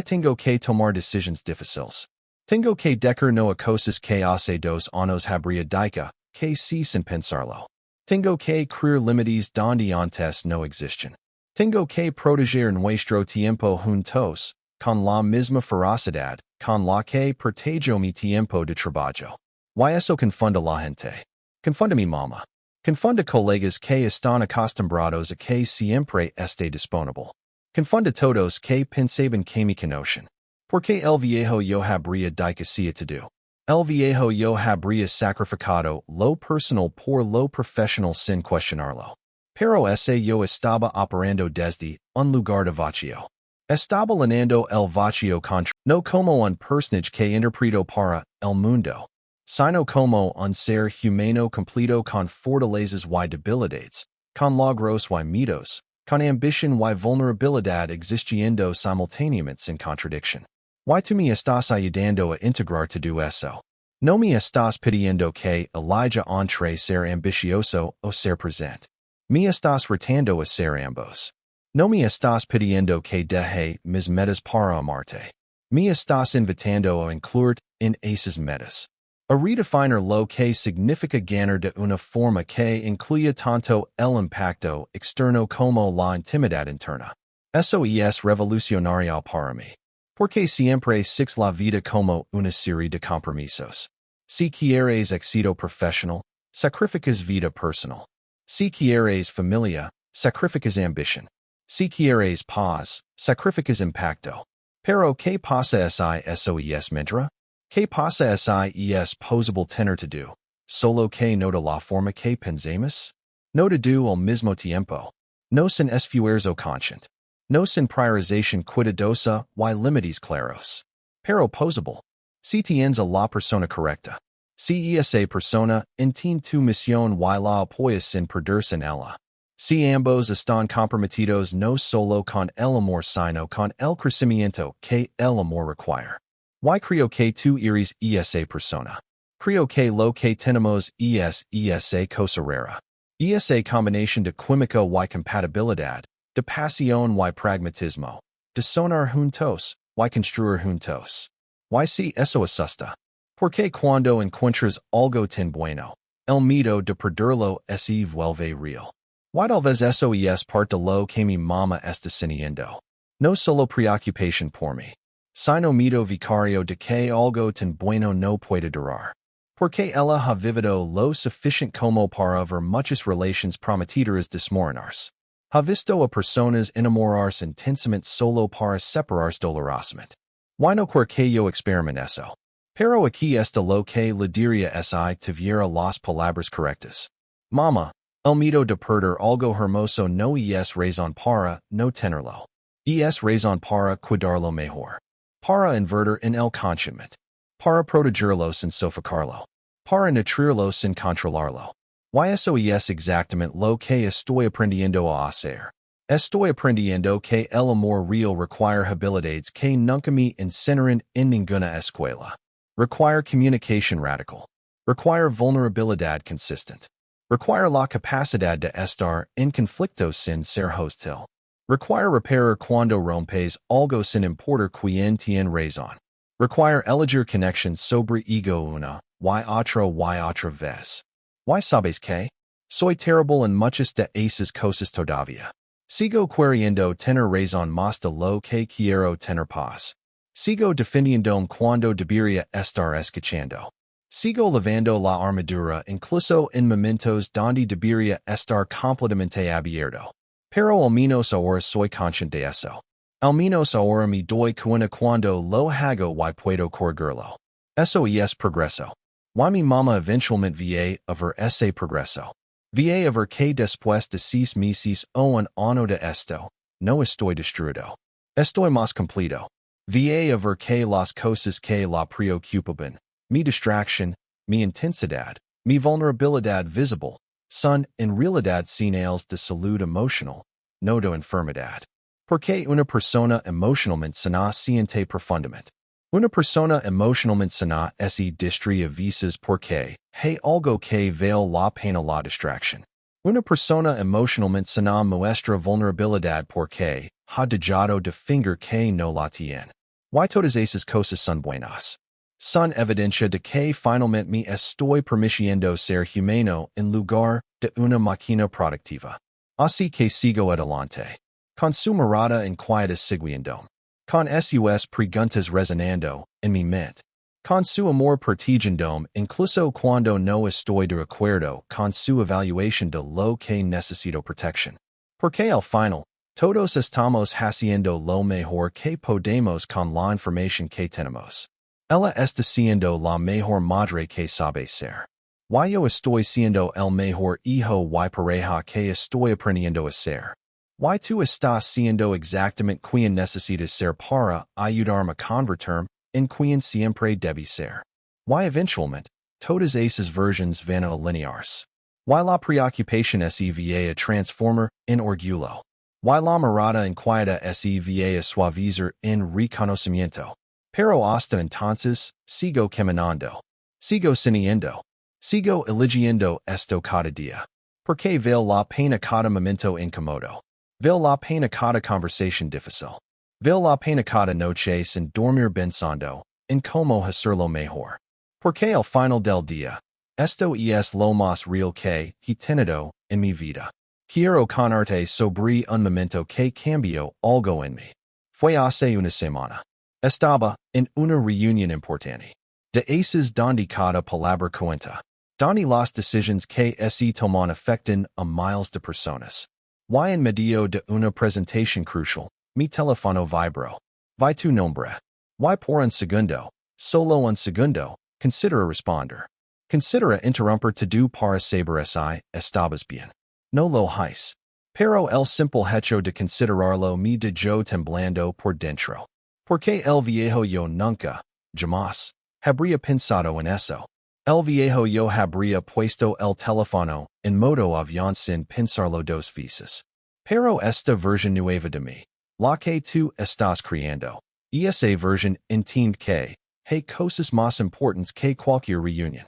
Tengo que tomar decisiones difíciles. Tengo que dejar no a cosas que hace 2 años habría dicho, que sí sin pensarlo. Tengo que crear límites donde antes no existen. Tengo que proteger nuestro tiempo juntos, con la misma ferocidad, con la que protejo mi tiempo de trabajo. Eso confunde la gente. Confunde mi mamá. Confunde colegas que están acostumbrados a que siempre esté disponible. Confunde todos que pensaban que me conocen. Porque el viejo yo habría dicho todo. El viejo yo habría sacrificado lo personal por lo profesional sin cuestionarlo. Pero ese yo estaba operando desde un lugar de vacío. Estaba llenando el vacío contra no como un personaje que interpreto para el mundo, sino como un ser humano completo con fortalezas y debilidades, con logros y mitos, con ambición y vulnerabilidad existiendo simultáneamente sin contradicción. Y tú me estás ayudando a integrar todo eso. No me estás pidiendo que elija entre ser ambicioso o ser presente. Me estás retando a ser ambos. No me estás pidiendo que deje mis metas para amarte. Me estás invitando a incluir en esas metas. A redefinir lo que significa ganar de una forma que incluya tanto el impacto externo como la intimidad interna. Eso es revolucionario para mí. Porque siempre six la vida como una serie de compromisos. Si quieres éxito profesional, sacrificas vida personal. Si quieres familia, sacrificas ambition. Si quieres paz, sacrificas impacto. Pero ¿qué pasa si eso es mentira? ¿Qué pasa si es posible tener todo, solo que no de la forma que pensemos? No todo al mismo tiempo. No sin esfuerzo consciente. No sin priorización cuidadosa y límites claros. Pero posible. Si tienes a la persona correcta. Si esa persona entiende tu misión y la apoyas sin perderse en ella. Si ambos están comprometidos no solo con el amor sino con el crecimiento que el amor requiere. Y creo que tú eres esa persona. Creo que lo que tenemos es esa cosa rara. Esa combinación de química y compatibilidad, de pasión y pragmatismo, de sonar juntos, y construir juntos. Y si eso asusta. Porque cuando encuentras algo tan bueno, el miedo de perderlo se vuelve real. Y tal vez eso es parte de lo que mi mamá está sintiendo. No solo preocupación por mí, sino miedo vicario de que algo tan bueno no pueda durar. Porque ella ha vivido lo suficiente como para ver muchas relaciones prometidas desmoronarse. Ha visto a personas enamorarse intensamente solo para separarse dolorosamente. Y no quiero que yo experimente eso. Pero aquí está lo que le diría si tuviera las palabras correctas. Mamá, el miedo de perder algo hermoso no es razón para no tenerlo. Es razón para cuidarlo mejor. Para invertir en el conscientemente. Para protegerlo sin sofocarlo. Para nutrirlo sin controlarlo. Y eso es exactamente lo que estoy aprendiendo a hacer. Estoy aprendiendo que el amor real requiere habilidades que nunca me enseñaron en ninguna escuela. Require communication radical. Require vulnerabilidad consistent. Require la capacidad de estar en conflicto sin ser hostil. Require reparar cuando rompes algo sin importar quién tiene razón. Require elegir connection sobre ego una, y otra vez. ¿Y sabes qué? Soy terrible en muchas de esas cosas todavía. Sigo queriendo tener razón más de lo que quiero tener paz. Sigo defendiéndome cuando debería estar escuchando. Sigo levando la armadura incluso en momentos donde debería estar completamente abierto. Pero al menos ahora soy consciente de eso. Al menos ahora me doy cuenta cuando lo hago y puedo corregirlo. Eso es progreso. Y mi mamá eventualmente va a ver ese progreso. Va a ver que después de 6 meses o un año de esto, no estoy destruido. Estoy más completo. Va a ver que las cosas que la preocupan, mi distracción, mi intensidad, mi vulnerabilidad visible, son en realidad señales de salud emocional, no de enfermedad. Porque una persona emocionalmente sana siente profundamente. Una persona emocionalmente sana es distrae a veces porque hay algo que vale la pena la distracción. Una persona emocionalmente sana muestra vulnerabilidad porque ha dejado de fingir que no la tiene. Y todas esas cosas son buenas. Son evidencia de que finalmente me estoy permitiendo ser humano en lugar de una máquina productiva. Así que sigo adelante. Con su mirada inquieta siguiendo. Con sus preguntas resonando en mi mente. Con su amor protegiéndome incluso cuando no estoy de acuerdo con su evaluación de lo que necesito protección. Porque al final, todos estamos haciendo lo mejor que podemos con la información que tenemos. Ella está siendo la mejor madre que sabe ser. Yo estoy siendo el mejor hijo y pareja que estoy aprendiendo a ser. Tú estás siendo exactamente quien necesitas ser para ayudarme a convertirme en quien siempre debí ser. Eventualmente, todas esas versions van a alinearse. La preocupación se va a transformar en orgullo. La mirada inquieta se va a suavizar en reconocimiento. Pero hasta entonces, sigo caminando. Sigo sintiendo. Sigo eligiendo esto cada día. Porque vale la pena cada momento incómodo. Vale la pena cada conversación difícil. Vale la pena cada noche sin dormir pensando en cómo hacerlo mejor. Porque al final del día, esto es lo más real que he tenido en mi vida. Quiero contarte sobre un momento que cambió algo en mí. Fue hace una semana. Estaba en una reunión importante. De esas donde cada palabra cuenta. Donde las decisiones que se toman afectan a miles de personas. En medio de una presentación crucial, mi teléfono vibró. Vi tu nombre. Por un segundo, solo un segundo, considera responder. Considera interrumpir tu para saber si estabas bien. No lo hice. Pero el simple hecho de considerarlo me dejó temblando por dentro. Porque el viejo yo nunca, jamás, habría pensado en eso. El viejo yo habría puesto el teléfono en modo avión sin pensarlo dos veces. Pero esta versión nueva de mí, la que tú estás creando, esa versión entiende que hay cosas más importantes que cualquier reunión.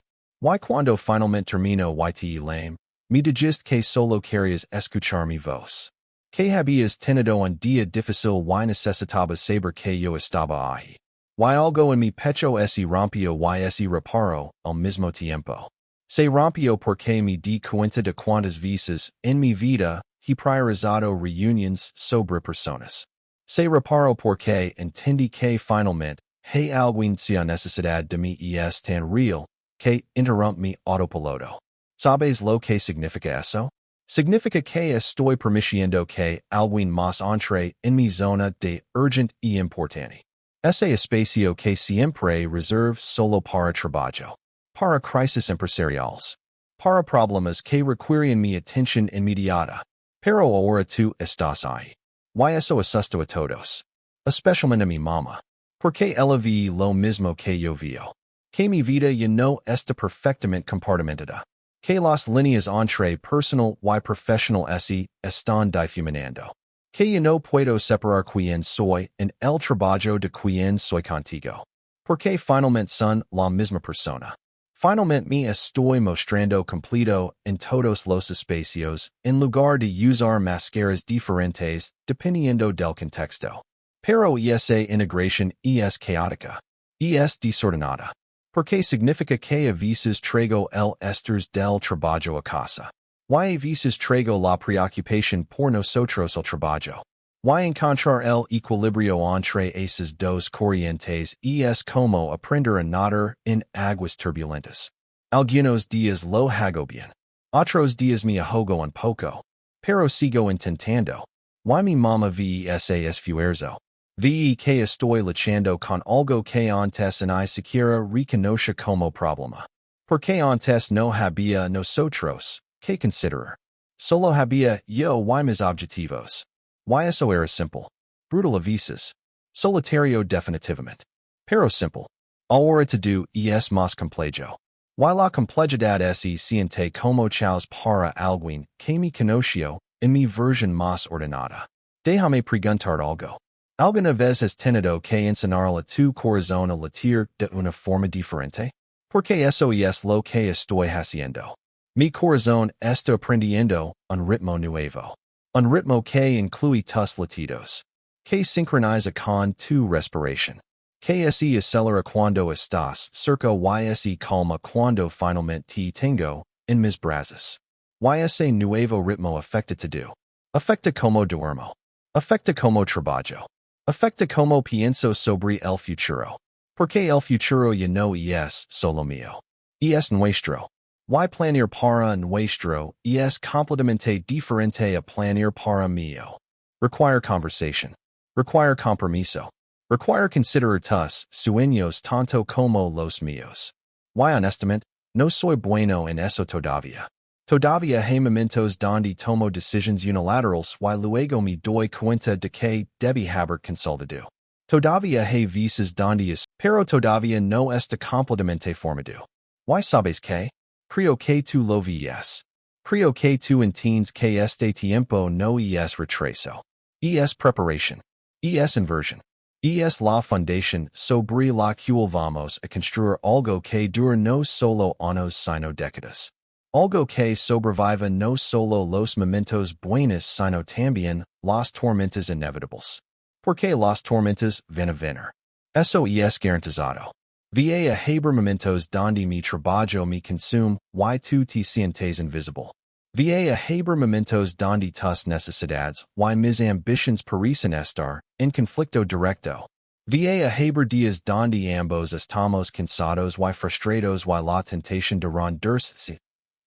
Cuando finalmente termino te lame, me dijiste que solo querías escuchar mi voz. Que habías tenido un día difícil y necesitabas saber que yo estaba ahí. Algo en mi pecho se rompió y se reparó al mismo tiempo. Se rompió porque me di cuenta de cuántas veces en mi vida he priorizado reuniones sobre personas. Se reparó porque entendí que finalmente hay alguna necesidad de mí es tan real que interrumpe mi autopiloto. ¿Sabes lo que significa eso? Significa que estoy permitiendo que alguien más entre en mi zona de urgent y importante. Ese espacio que siempre reservo solo para trabajo, para crisis empresariales, para problemas que requieren mi atención inmediata. Pero ahora tú estás ahí. Eso asusta a todos. Especialmente a mi mamá. Porque ella ve lo mismo que yo veo. Que mi vida ya no está perfectamente compartimentada. Que las líneas entre personal y profesional se están difuminando. Que ya no puedo separar quién soy en el trabajo de quién soy contigo. Porque finalmente son la misma persona. Finalmente me estoy mostrando completo en todos los espacios en lugar de usar máscaras diferentes dependiendo del contexto. Pero esa integración es caótica. Es desordenada. Porque significa que a veces traigo el estrés del trabajo a casa. A veces traigo la preocupación por nosotros al trabajo. Encontrar el equilibrio entre esas dos corrientes es como aprender a nadar en aguas turbulentas. Algunos días lo hago bien. Otros días me ahogo un poco. Pero sigo intentando. Mi mamá ve ese esfuerzo. Ve que estoy luchando con algo que antes ni siquiera reconoce como problema. Porque antes no había nosotros que considerar. Solo había yo y mis objetivos. Eso era simple. Brutal a veces. Solitario definitivamente. Pero simple. Ahora todo es más complejo. La complejidad se siente como chaos para alguien que me conoció en mi versión más ordenada. Déjame preguntar algo. ¿Alguna vez has tenido que enseñarle a tu corazón a latir de una forma diferente? Porque eso es lo que estoy haciendo. Mi corazón está aprendiendo un ritmo nuevo. Un ritmo que incluye tus latidos. Que sincroniza con tu respiración. Que se acelera cuando estás cerca y se calma cuando finalmente te tengo en mis brazos. Ese nuevo ritmo afecta todo. Afecta como duermo. Afecta como trabajo. Afecta como pienso sobre el futuro. Porque el futuro ya no es solo mío. Es nuestro. Planear para nuestro es completamente diferente a planear para mío. Require conversation. Require compromiso. Require considerar tus sueños tanto como los míos. Y honestamente, no soy bueno en eso todavía. Todavía hay momentos donde tomo decisions unilaterales y luego me doy cuenta de que debí haber consultado. Todavía hay veces donde es, pero todavía no está completamente formado. Y sabes que? Creo que tú lo ves. Creo que tú entiendes que este tiempo no es retraso. Es preparación. Es inversión. Es la fundación sobre la cual vamos a construir algo que dura no solo años sino décadas. Algo que sobreviva no solo los momentos buenos sino también las tormentas inevitables. Porque las tormentas van a venir. Eso es garantizado. Va a haber momentos donde mi trabajo me consume y tú te sientes invisible. Va a haber momentos donde tus necesidades y mis ambitions parecen estar en conflicto directo. Va a haber días donde ambos estamos cansados y frustrados y la tentación de rendirse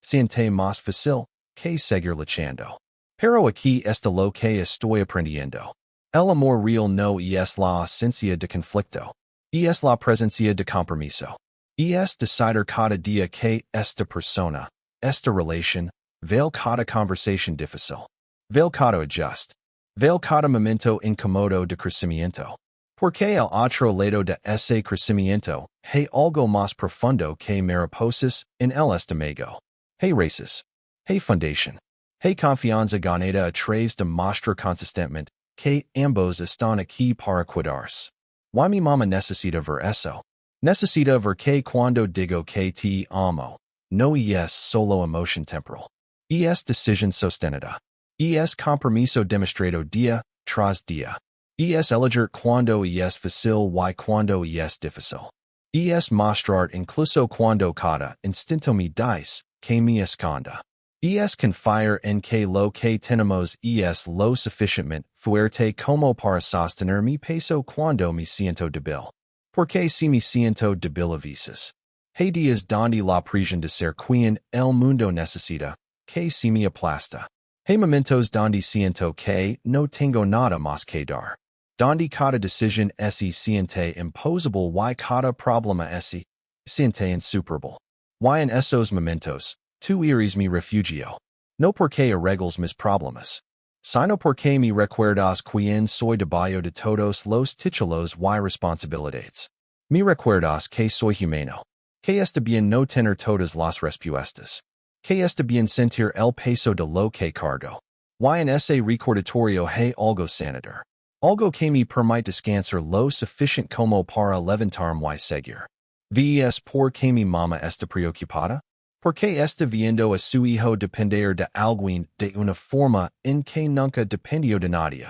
siente más fácil que seguir luchando. Pero aquí está lo que estoy aprendiendo. El amor real no es la ausencia de conflicto. Es la presencia de compromiso. Es decidir cada día que esta persona, esta relación, vale cada conversación difícil. Vale cada adjust. Vale cada momento incómodo de crecimiento. Porque el otro lado de ese crecimiento hay algo más profundo que mariposas en el estómago. Hey races. Hey foundation. Hey confianza ganada a través de mostrar consistentemente que ambos están aquí para cuidarse. Y mi mamá necesita ver eso. Necesita ver que cuando digo que te amo, no es solo emoción temporal. Es decisión sostenida. Es compromiso demostrado día tras día. Es elegir cuando es fácil y cuando es difícil. Es mostrar incluso cuando cada instinto me dice que me esconda. Es confiar en que lo que tenemos es lo suficientemente fuerte como para sostener mi peso cuando me siento débil. Porque si me siento débil a veces. Hay días donde la presión de ser quien el mundo necesita, que si me aplasta. Hay momentos donde siento que no tengo nada más que dar. Donde cada decisión se siente imposible y cada problema se siente insuperable. Y en esos momentos, tú eres mi refugio. No porque arregles mis problemas, sino porque me recuerdas quien soy debajo de todos los títulos y responsabilidades. Me recuerdas que soy humano. Que está bien no tener todas las respuestas. Que está bien sentir el peso de lo que cargo. Y en ese recordatorio hay algo sanador. Algo que me permite descansar lo suficiente como para levantarme y seguir. ¿Ves por qué mi mamá está preocupada? Porque está viendo a su hijo depender de alguien de una forma en que nunca dependió de nadie.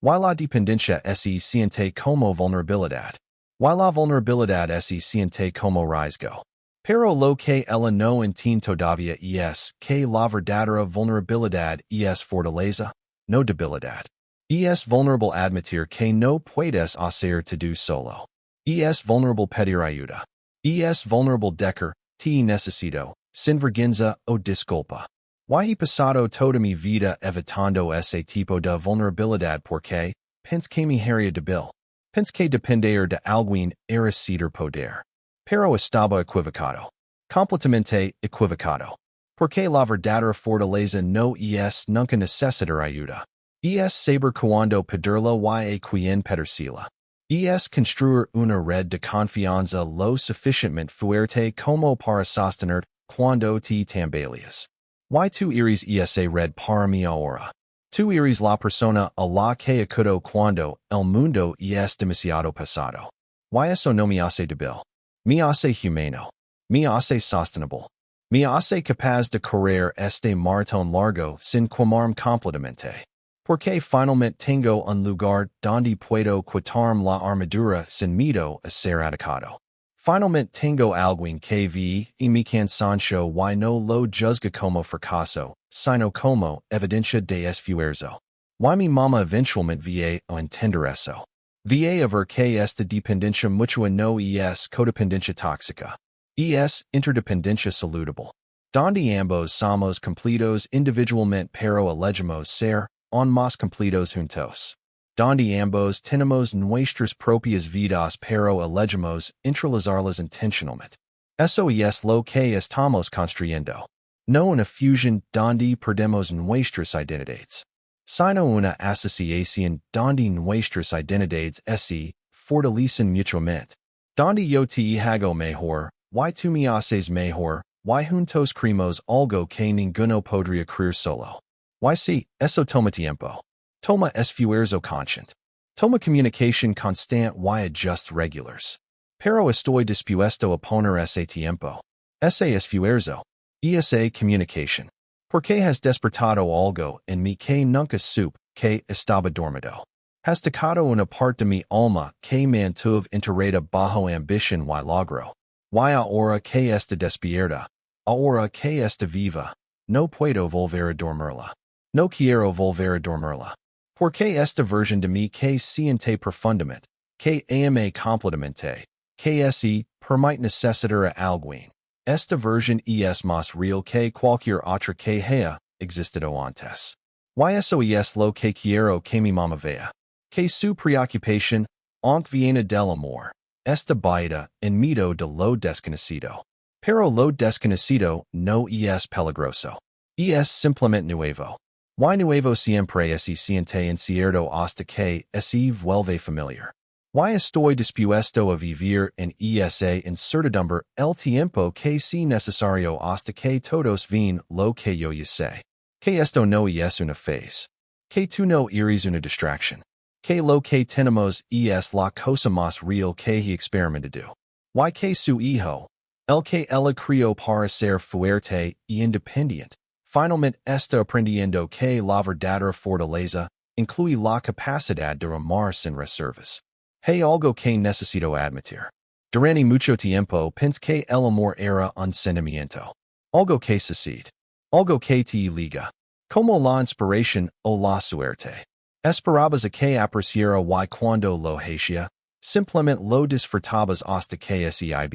Y la dependencia se siente como vulnerabilidad. Y la vulnerabilidad se siente como riesgo. Pero lo que ella no entiende todavía es que la verdadera vulnerabilidad es fortaleza, no debilidad. Es vulnerable admitir que no puedes hacer todo solo. Es vulnerable pedir ayuda. Es vulnerable decir, te necesito, sin vergüenza o disculpa. Y he pasado toda mi vida evitando ese tipo de vulnerabilidad porque pienso que me haría débil. Pienso que depender de alguien era ceder poder. Pero estaba equivocado. Completamente equivocado. Porque la verdadera fortaleza no es nunca necesitar ayuda. Es saber cuando pedirla y a quien pedírsela. Es construir una red de confianza lo suficientemente fuerte como para sostener cuando te tambaleas. Y tú eres esa red para mí ahora. Tú eres la persona a la que acudo cuando el mundo es demasiado pesado. Y eso no me hace débil. Me hace humano. Me hace sostenible. Me hace capaz de correr este maratón largo sin quemarme completamente. Porque finalmente tengo un lugar donde puedo quitarme la armadura sin miedo a ser atacado. Finalmente tengo alguien que vi y me cansancio y no lo juzga como fracaso, sino como evidencia de esfuerzo. Y mi mamá eventualmente va a entender eso. Va a ver que esta dependencia mutua no es codependencia tóxica. Es interdependencia saludable. Donde ambos somos completos individualmente pero elegimos ser más completos juntos. donde ambos tenemos nuestras propias vidas pero elegimos intralizarlas intencionalmente. Eso es lo que estamos construyendo. No una fusión donde perdemos nuestras identidades, sino una asociación donde nuestras identidades se fortalecen mutuamente. Donde yo te hago mejor, y tú me haces mejor, y juntos creemos algo que ninguno podría creer solo. Y si, eso toma tiempo. Toma esfuerzo consciente. Toma comunicación constante y ajust regulars. Pero estoy dispuesto a poner ese tiempo, ese esfuerzo, y esa comunicación. Porque has despertado algo en mí que nunca supe que estaba dormido. Has tocado una parte de mi alma que mantuve enterrada bajo ambición y logro. Y ahora que está despierta, ahora que está viva, no puedo volver a dormirla. No quiero volver a dormirla. Porque esta versión de mí que siente profundamente, que ame completamente, que se permite necesitar a alguien. Esta versión es más real que cualquier otra que haya existido antes. Y eso es lo que quiero que mi mamá vea. Que su preocupación, aunque viene del amor, está baida en medio de lo desconocido. Pero lo desconocido no es peligroso. Es simplemente nuevo. Y nuevo siempre se siente incierto hasta que se vuelve familiar. Y estoy dispuesto a vivir en esa incertidumbre el tiempo que sea necesario hasta que todos ven lo que yo ya sé. Que esto no es una phase. Que tú no eres una distracción. Que lo que tenemos es la cosa más real que he experimentado. Y que su hijo, el que ella crió para ser fuerte y independiente, finalmente está aprendiendo que la verdadera fortaleza incluye la capacidad de amar sin reservas. Hay algo que necesito admitir. Durante mucho tiempo pensé que el amor era un sentimiento. Algo que sucede. Algo que te liga. Como la inspiración o la suerte. Esperabas a que apareciera y cuando lo hacía, simplemente lo disfrutabas hasta que seiba.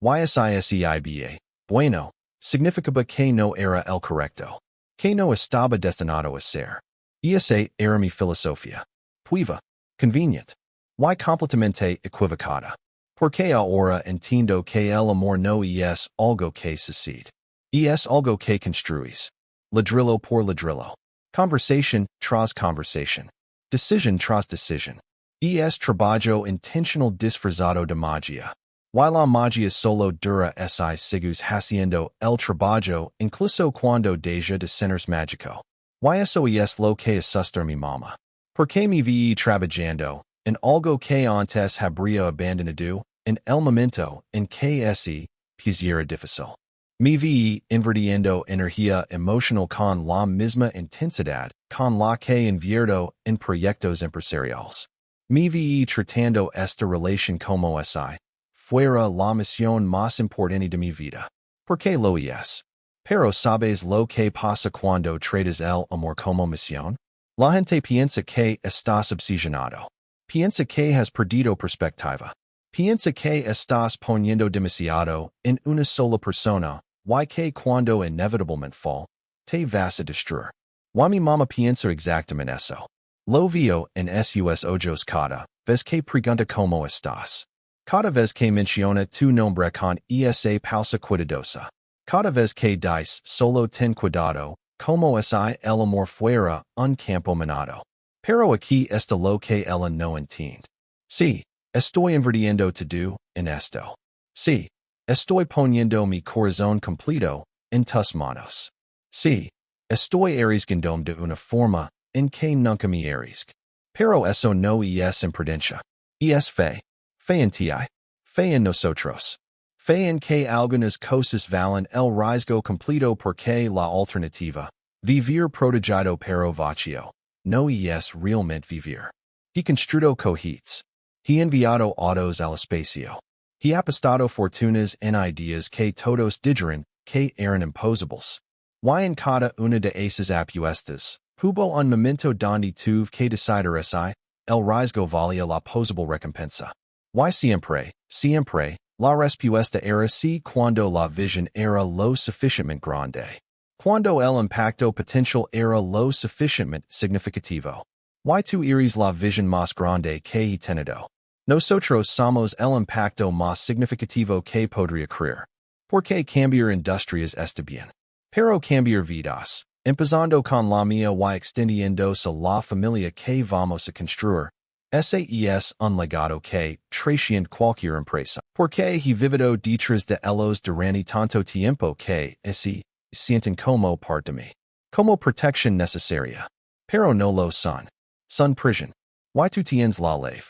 Y seiba, bueno, significaba que no era el correcto. Que no estaba destinado a ser. Esa era mi filosofía. Puiva. Convenient. Y completamente equivocada. Porque ahora entiendo que el amor no es algo que sucede. Es algo que construís. Ladrillo por ladrillo. Conversation tras conversation. Decision tras decision. Es trabajo intentional disfrazado de magia. Y la magia solo dura si sigues haciendo el trabajo incluso cuando deja de ser mágico. Y eso es lo que asusta mi mamá. Porque me vi trabajando en algo que antes habría abandonado en el momento en que se pusiera difícil. Me vi invirtiendo energía emocional con la misma intensidad con la que invierto en proyectos empresariales. Me vi tratando esta relación como si fuera la misión más importante de mi vida. Porque lo es. Pero ¿sabes lo que pasa cuando tratas el amor como misión? La gente piensa que estás obsesionado. Piensa que has perdido perspectiva. Piensa que estás poniendo demasiado en una sola persona, y que cuando inevitablemente fall, te vas a destruir. Y mi mamá piensa exactamente eso. Lo veo en sus ojos cada vez que pregunta cómo estás. Cada vez que menciona tu nombre con esa pausa cuidadosa. Cada vez que dice solo ten cuidado, como si el amor fuera un campo minado. Pero aquí está lo que ella no entiende. Sí, estoy invirtiendo todo en esto. Sí, estoy poniendo mi corazón completo en tus manos. Sí, estoy arriesgándome de una forma en que nunca me arriesgué. Pero eso no es imprudencia. Es fe. Fe en ti. Fe en nosotros. Fe en que algunas cosas valen el riesgo completo porque la alternativa, vivir protegido pero vacío, no es realmente vivir. He construido cohetes. He enviado autos al espacio. He apostado fortunas en ideas que todos dijeron que eran imposibles. Y en cada una de esas apuestas, hubo un momento donde tuve que decidir si el riesgo valía la posible recompensa. Y siempre, la respuesta era sí cuando la visión era lo suficientemente grande. Cuando el impacto potencial era lo suficientemente significativo. Y tu iris la visión más grande que he tenido. Nosotros somos el impacto más significativo que podría creer. Porque cambiar industrias está bien. Pero cambiar vidas, empezando con la mía y extendiéndose a la familia que vamos a construir, ese es un legado que trasciende cualquier empresa. Porque he vivido detrás de ellos durante tanto tiempo que se sienten como parte de mí. Como protección necesaria. Pero no lo son. Son prisión. Y tú tienes la ley.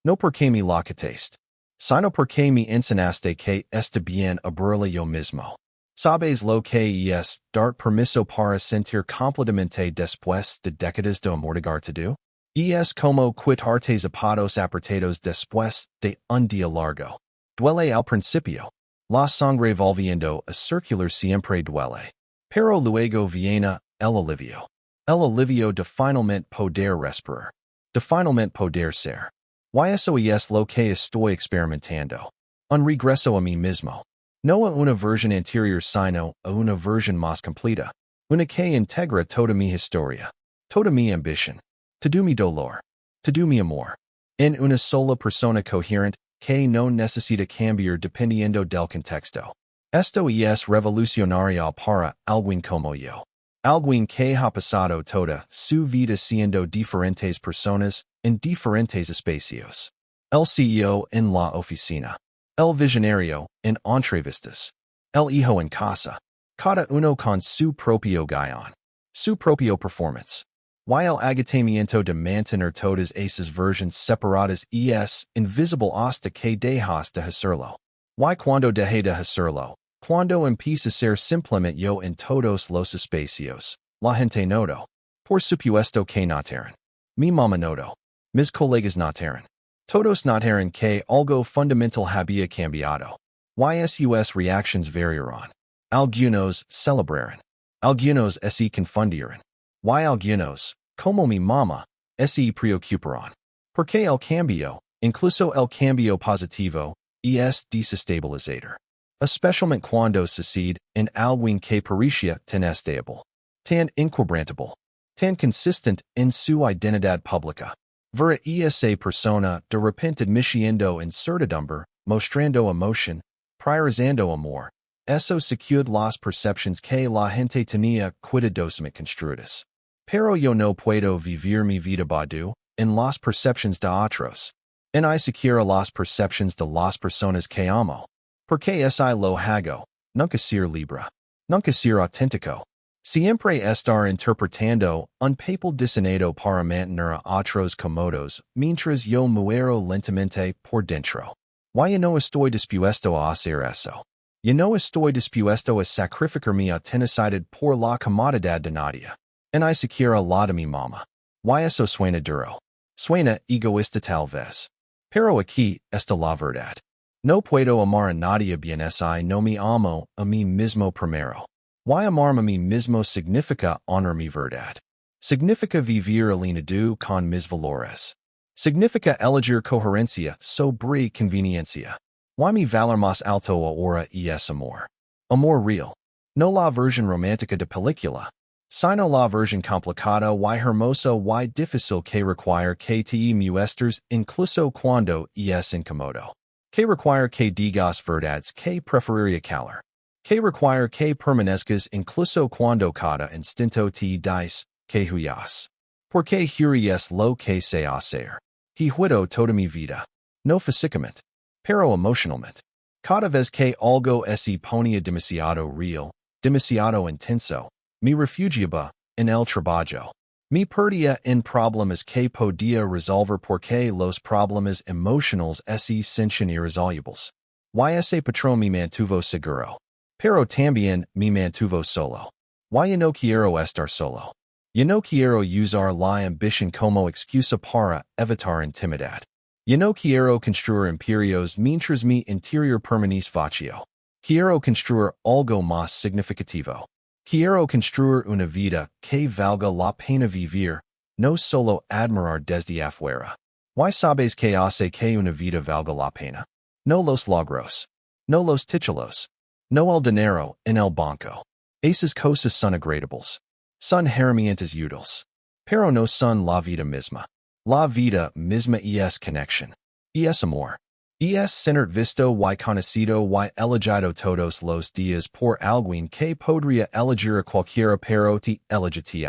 No porque me la quitaste, sino porque me enseñaste que está bien aburrirla yo mismo. Sabes lo que es dar permiso para sentir completamente después de décadas de amortigar todo? Es como quitarte zapatos apretados después de un día largo. Duele al principio. La sangre volviendo a circular siempre duele. Pero luego viene el alivio. El alivio de finalmente poder respirar. De finalmente poder ser. Y eso es lo que estoy experimentando. Un regreso a mí mismo. No a una versión anterior sino a una versión más completa. Una que integra toda mi historia. Toda mi ambición. Todo mi dolor. Todo mi amor. En una sola persona coherente que no necesita cambiar dependiendo del contexto. Esto es revolucionario para alguien como yo. Alguien que ha pasado toda su vida siendo diferentes personas en diferentes espacios. El CEO en la oficina. El visionario en entrevistas. El hijo en casa. Cada uno con su propio guión. Su propio performance. Y el agotamiento de mantener todas esas versiones separadas es invisible hasta que dejas de hacerlo. Y cuando dejé de hacerlo, cuando empieza a ser simplemente yo en todos los espacios, la gente noto. Por supuesto que notaron. Mi mamá noto. Mis colegas notaron. Todos notaron que algo fundamental había cambiado. Y sus reactions variaron. Algunos celebraron. Algunos se confundieron. Y algunos, como mi mamá, se preocuparon. Porque el cambio, incluso el cambio positivo, es desestabilizador. Especialmente cuando sucede en alguien que parecía tan estable, tan inquebrantable, tan consistent en su identidad pública. Vera esa persona de repente admitiendo incertidumbre, mostrando emoción, priorizando amor. Eso sacude las percepciones que la gente tenía cuidadosamente construidas. Pero yo no puedo vivir mi vida badu en las percepciones de otros. En ni siquiera las percepciones de las personas que amo. Porque si lo hago, nunca ser libre. Nunca ser auténtico. Siempre estar interpretando un papel diseñado para mantener a otros cómodos mientras yo muero lentamente por dentro. Y yo no estoy dispuesto a hacer eso. Yo no estoy dispuesto a sacrificar mi autenticidad por la comodidad de nadie. Ni siquiera la de mi mamá. Y eso suena duro. Suena egoísta tal vez. Pero aquí está la verdad. No puedo amar a nadie bien si no me amo a mí mismo primero. Y amarme a mí mismo significa honrar mi verdad. Significa vivir alineado con mis valores. Significa elegir coherencia sobre conveniencia. Y mi valor más alto ahora es amor. Amor real. No la versión romántica de película. Sino la versión complicada y hermosa y difícil que require que te muestres incluso cuando es incómodo. Que require que digas verdades que preferiría callar. Que require que permanezcas incluso cuando cada instinto te dice que huyas. Porque es lo que sé hacer. He juido toda mi vida. No físicamente, pero emocionalmente. Cada vez que algo se ponía demasiado real, demasiado intenso, me refugiaba en el trabajo. Me perdía en problemas que podía resolver porque los problemas emocionales se sienten irresolubles. Y ese patrón me mantuvo seguro. Pero también me mantuvo solo. Y yo no quiero estar solo. Yo no quiero usar la ambición como excusa para evitar intimidad. Yo no quiero construir imperios mientras mi interior permanece vacío. Quiero construir algo más significativo. Quiero construir una vida que valga la pena vivir, no solo admirar desde afuera. ¿Y sabes que hace que una vida valga la pena? No los logros. No los títulos. No el dinero en el banco. Esas cosas son agradables. Son herramientas útiles. Pero no son la vida misma. La vida misma es connection. Es amor. Es ser visto y conocido y elegido todos los días por alguien que podría elegir a cualquiera pero te elige ti.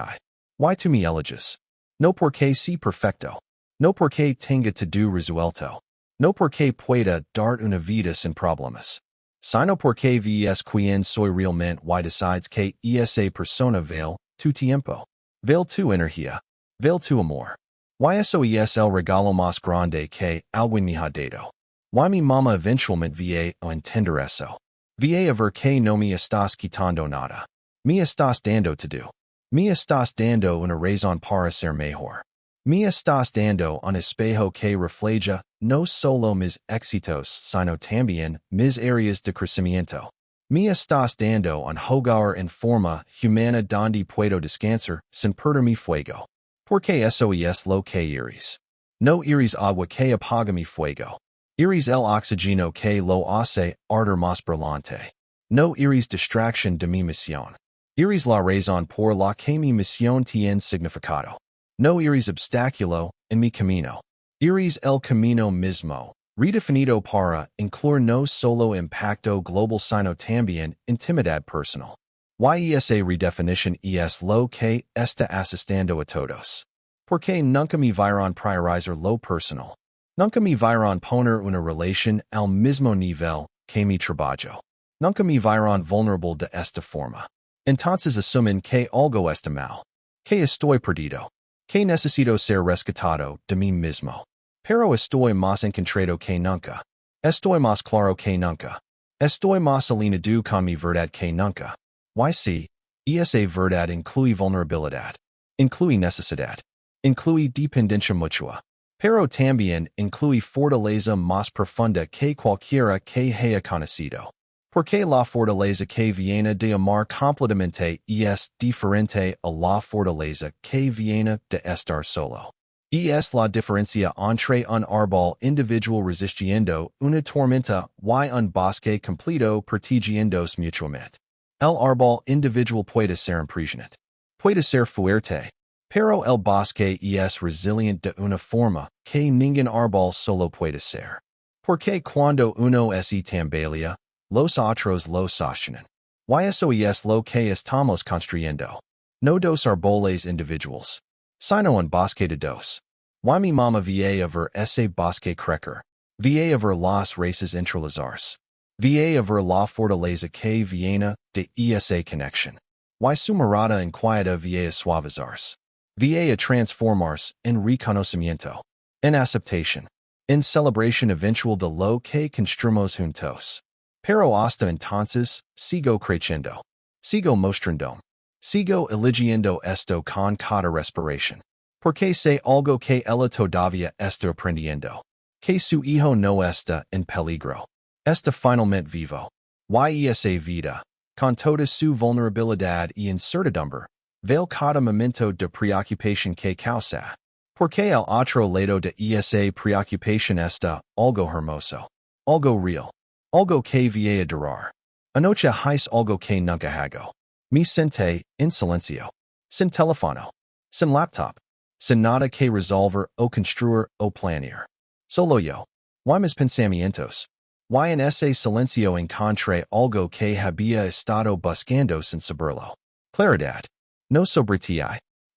Why to me eliges? No porque si perfecto. No porque tenga todo resuelto. No porque pueda dar una vida sin problemas. Sino porque ves quien soy realmente y decides que esa persona vale tu tiempo. Vale tu energía. Vale tu amor. Y eso es el regalo más grande que alguien me ha dado. Y mi mamá eventualmente va a entender eso. Va a ver que no me estás quitando nada. Me estás dando todo. Me estás dando una razón para ser mejor. Me estás dando un espejo que refleja no solo mis éxitos, sino también mis áreas de crecimiento. Me estás dando un hogar en forma humana donde puedo descansar sin perder mi fuego. Porque eso es lo que eres. No eres agua que apaga mi fuego. Eres el oxígeno que lo hace arder más brillante. No eres distracción de mi misión. Eres la razón por la que mi misión tiene significado. No eres obstáculo en mi camino. Eres el camino mismo, redefinido para incluir no solo impacto global sino también intimidad personal. Y esa redefinición es lo que está asistiendo a todos. Porque nunca me vieron priorizar lo personal. Nunca me vieron poner una relación al mismo nivel que mi trabajo. Nunca me vieron vulnerable de esta forma. Entonces asumen que algo está mal. Que estoy perdido. Que necesito ser rescatado de mí mismo. Pero estoy más encontrado que nunca. Estoy más claro que nunca. Estoy más alineado con mi verdad que nunca. Y sí, esa verdad incluye vulnerabilidad. Incluye necesidad. Incluye dependencia mutua. Pero también incluye fortaleza más profunda que cualquiera que haya conocido. Porque la fortaleza que viene de amar completamente es diferente a la fortaleza que viene de estar solo. Es la diferencia entre un árbol individual resistiendo una tormenta y un bosque completo protegiéndose mutuamente. El árbol individual puede ser impresionante. Puede ser fuerte. Pero el bosque es resiliente de una forma que ningún árbol solo puede ser. Porque cuando uno se tambalea, los otros lo sostienen. Y eso es lo que estamos construyendo. No dos árboles individuals, sino un bosque de dos. Y mi mamá va a ver ese bosque crecer. Va a ver las raíces entrelazarse. Va a ver la fortaleza que viene de esa conexión. Y su mirada inquieta va a suavizarse. Va a transformarse en reconocimiento. En aceptación. En celebración eventual de lo que construimos juntos. Pero hasta entonces, sigo creciendo. Sigo mostrando. Sigo eligiendo esto con cada respiración. Porque sé algo que ella todavía está aprendiendo. Que su hijo no está en peligro. Está finalmente vivo. Y esa vida, con toda su vulnerabilidad y incertidumbre, vale cada momento de preocupación que causa. Porque al otro lado de esa preocupación está algo hermoso. Algo real. Algo que va a durar. Anoche hice algo que nunca hago. Me senté en silencio. Sin teléfono. Sin laptop. Sin nada que resolver o construir o planear. Solo yo. Y mis pensamientos. Y en ese silencio encontré algo que había estado buscando sin saberlo. Claridad. No sobre ti.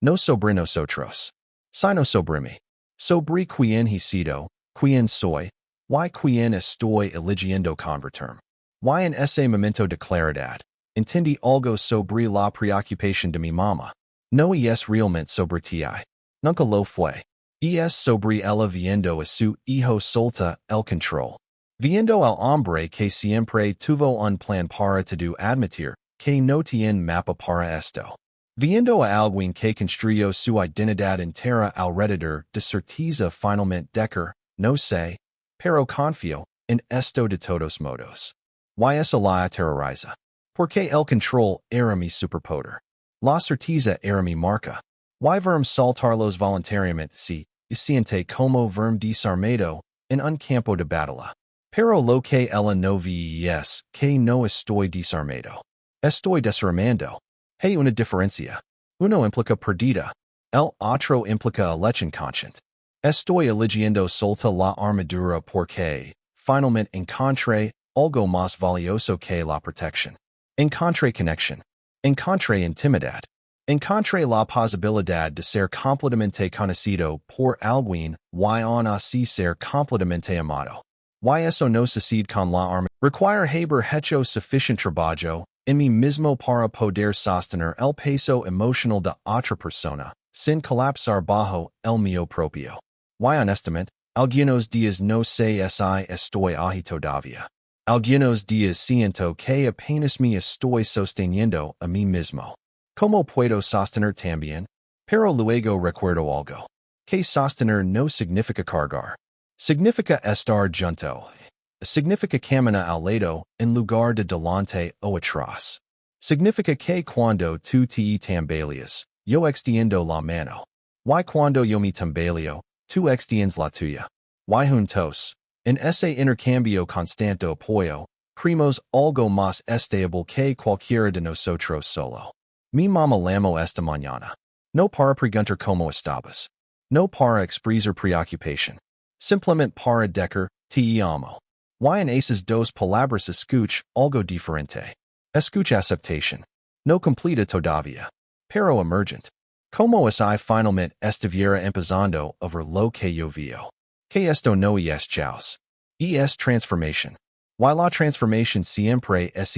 No sobre nosotros. Sino sobre mí. Sobre quien he sido, quien soy, y quien estoy eligiendo convertirme. Y en ese momento de claridad, entendí algo sobre la preocupación de mi mamá. No es realmente sobre ti. Nunca lo fue. Es sobre ella viendo a su hijo solta el control. Viendo al hombre que siempre tuvo un plan para todo admitir que no tiene mapa para esto. Viendo a alguien que construyó su identidad entera alrededor de certeza finalmente decker, no sé, pero confío en esto de todos modos. Y eso la aterroriza. Porque el control era mi superpoder. La certeza era mi marca. Y verm saltarlos voluntariamente si siente como verm desarmado en un campo de batalla. Pero lo que ella no ve es que no estoy desarmado. Estoy desarmando. Hay una diferencia. Uno implica perdida. El otro implica leche inconscient. Estoy eligiendo solta la armadura porque, finalmente encontré algo más valioso que la protección. Encontré conexión. Encontré intimidad. Encontré la posibilidad de ser completamente conocido por alguien y aún así ser completamente amado. Y eso no sucede con la armadura. Require haber hecho suficient trabajo en mí mismo para poder sostener el peso emocional de otra persona, sin colapsar bajo el mío propio. Y honestamente, algunos días no sé si estoy ahí todavía. Algunos días siento que apenas me estoy sosteniendo a mí mismo. ¿Cómo puedo sostener también? Pero luego recuerdo algo. Que sostener no significa cargar. Significa estar junto. Significa caminar al lado en lugar de delante o atrás. Significa que cuando tú te tambaleas, yo extiendo la mano. Y cuando yo me tambaleo, tú extiendes la tuya. Y juntos, en ese intercambio constante apoyo, creemos algo más estable que cualquiera de nosotros solo. Mi mamá llamó esta mañana. No para preguntar cómo estabas. No para expresar preocupación. Simplemente para decir, te amo. Y en esas dos palabras escuch algo diferente. Escuch aceptación. No completa todavía. Pero emergent. Como es finalmente estuviera empezando a ver lo que yo veo. Que esto no es chaos. Es transformación. Y la transformación siempre es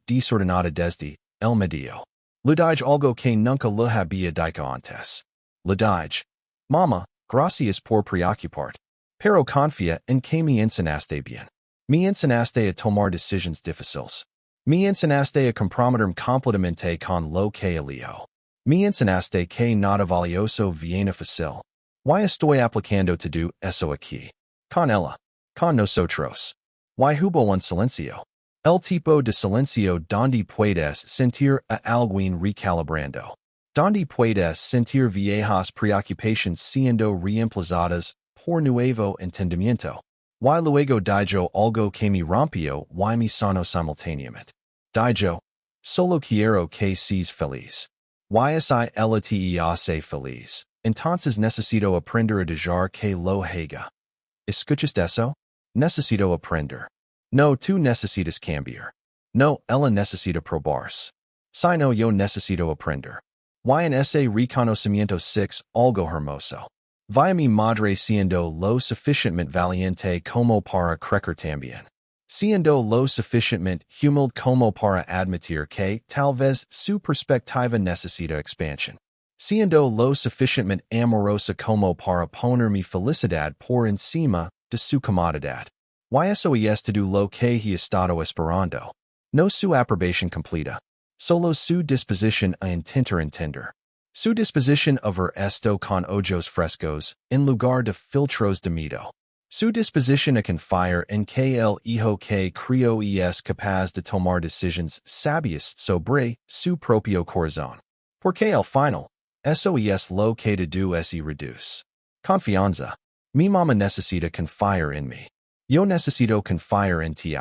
desordenada desde el medio. Le dije algo que nunca le había dicho antes. Le dije, Mamá, gracias por preocuparte. Pero confía en que me enseñaste bien. Me enseñaste a tomar decisiones difíciles. Me enseñaste a comprometerme completamente con lo que elio. Me enseñaste que nada valioso viene fácil. Y estoy aplicando todo eso aquí. Con ella. Con nosotros. Y hubo un silencio. El tipo de silencio donde puedes sentir a alguien recalibrando. Donde puedes sentir viejas preocupaciones siendo reemplazadas por nuevo entendimiento. Y luego dijo algo que me rompió y me sanó simultáneamente. Dijo, solo quiero que seas feliz. Y si ella te hace feliz, entonces necesito aprender a dejar que lo haga. ¿Escuchas eso? Necesito aprender. No, tú necesitas cambiar. No, ella necesita probarse. Sino yo necesito aprender. Y en ese reconocimiento 6, algo hermoso. Vaya mi madre siendo lo suficientemente valiente como para crecer también. Siendo lo suficientemente humilde como para admitir que, tal vez, su perspectiva necesita expansión. Siendo lo suficientemente amorosa como para poner mi felicidad por encima de su comodidad. Y eso es todo lo que he estado esperando. No su aprobación completa. Solo su disposición a intentar entender. Su disposición a ver esto con ojos frescos, en lugar de filtros de miedo. Su disposición a confiar en que el hijo que crió es capaz de tomar decisiones sabias sobre su propio corazón. Porque al final, eso es lo que todo es y reduce. Confianza. Mi mamá necesita confiar en mí. Yo necesito confiar en ti.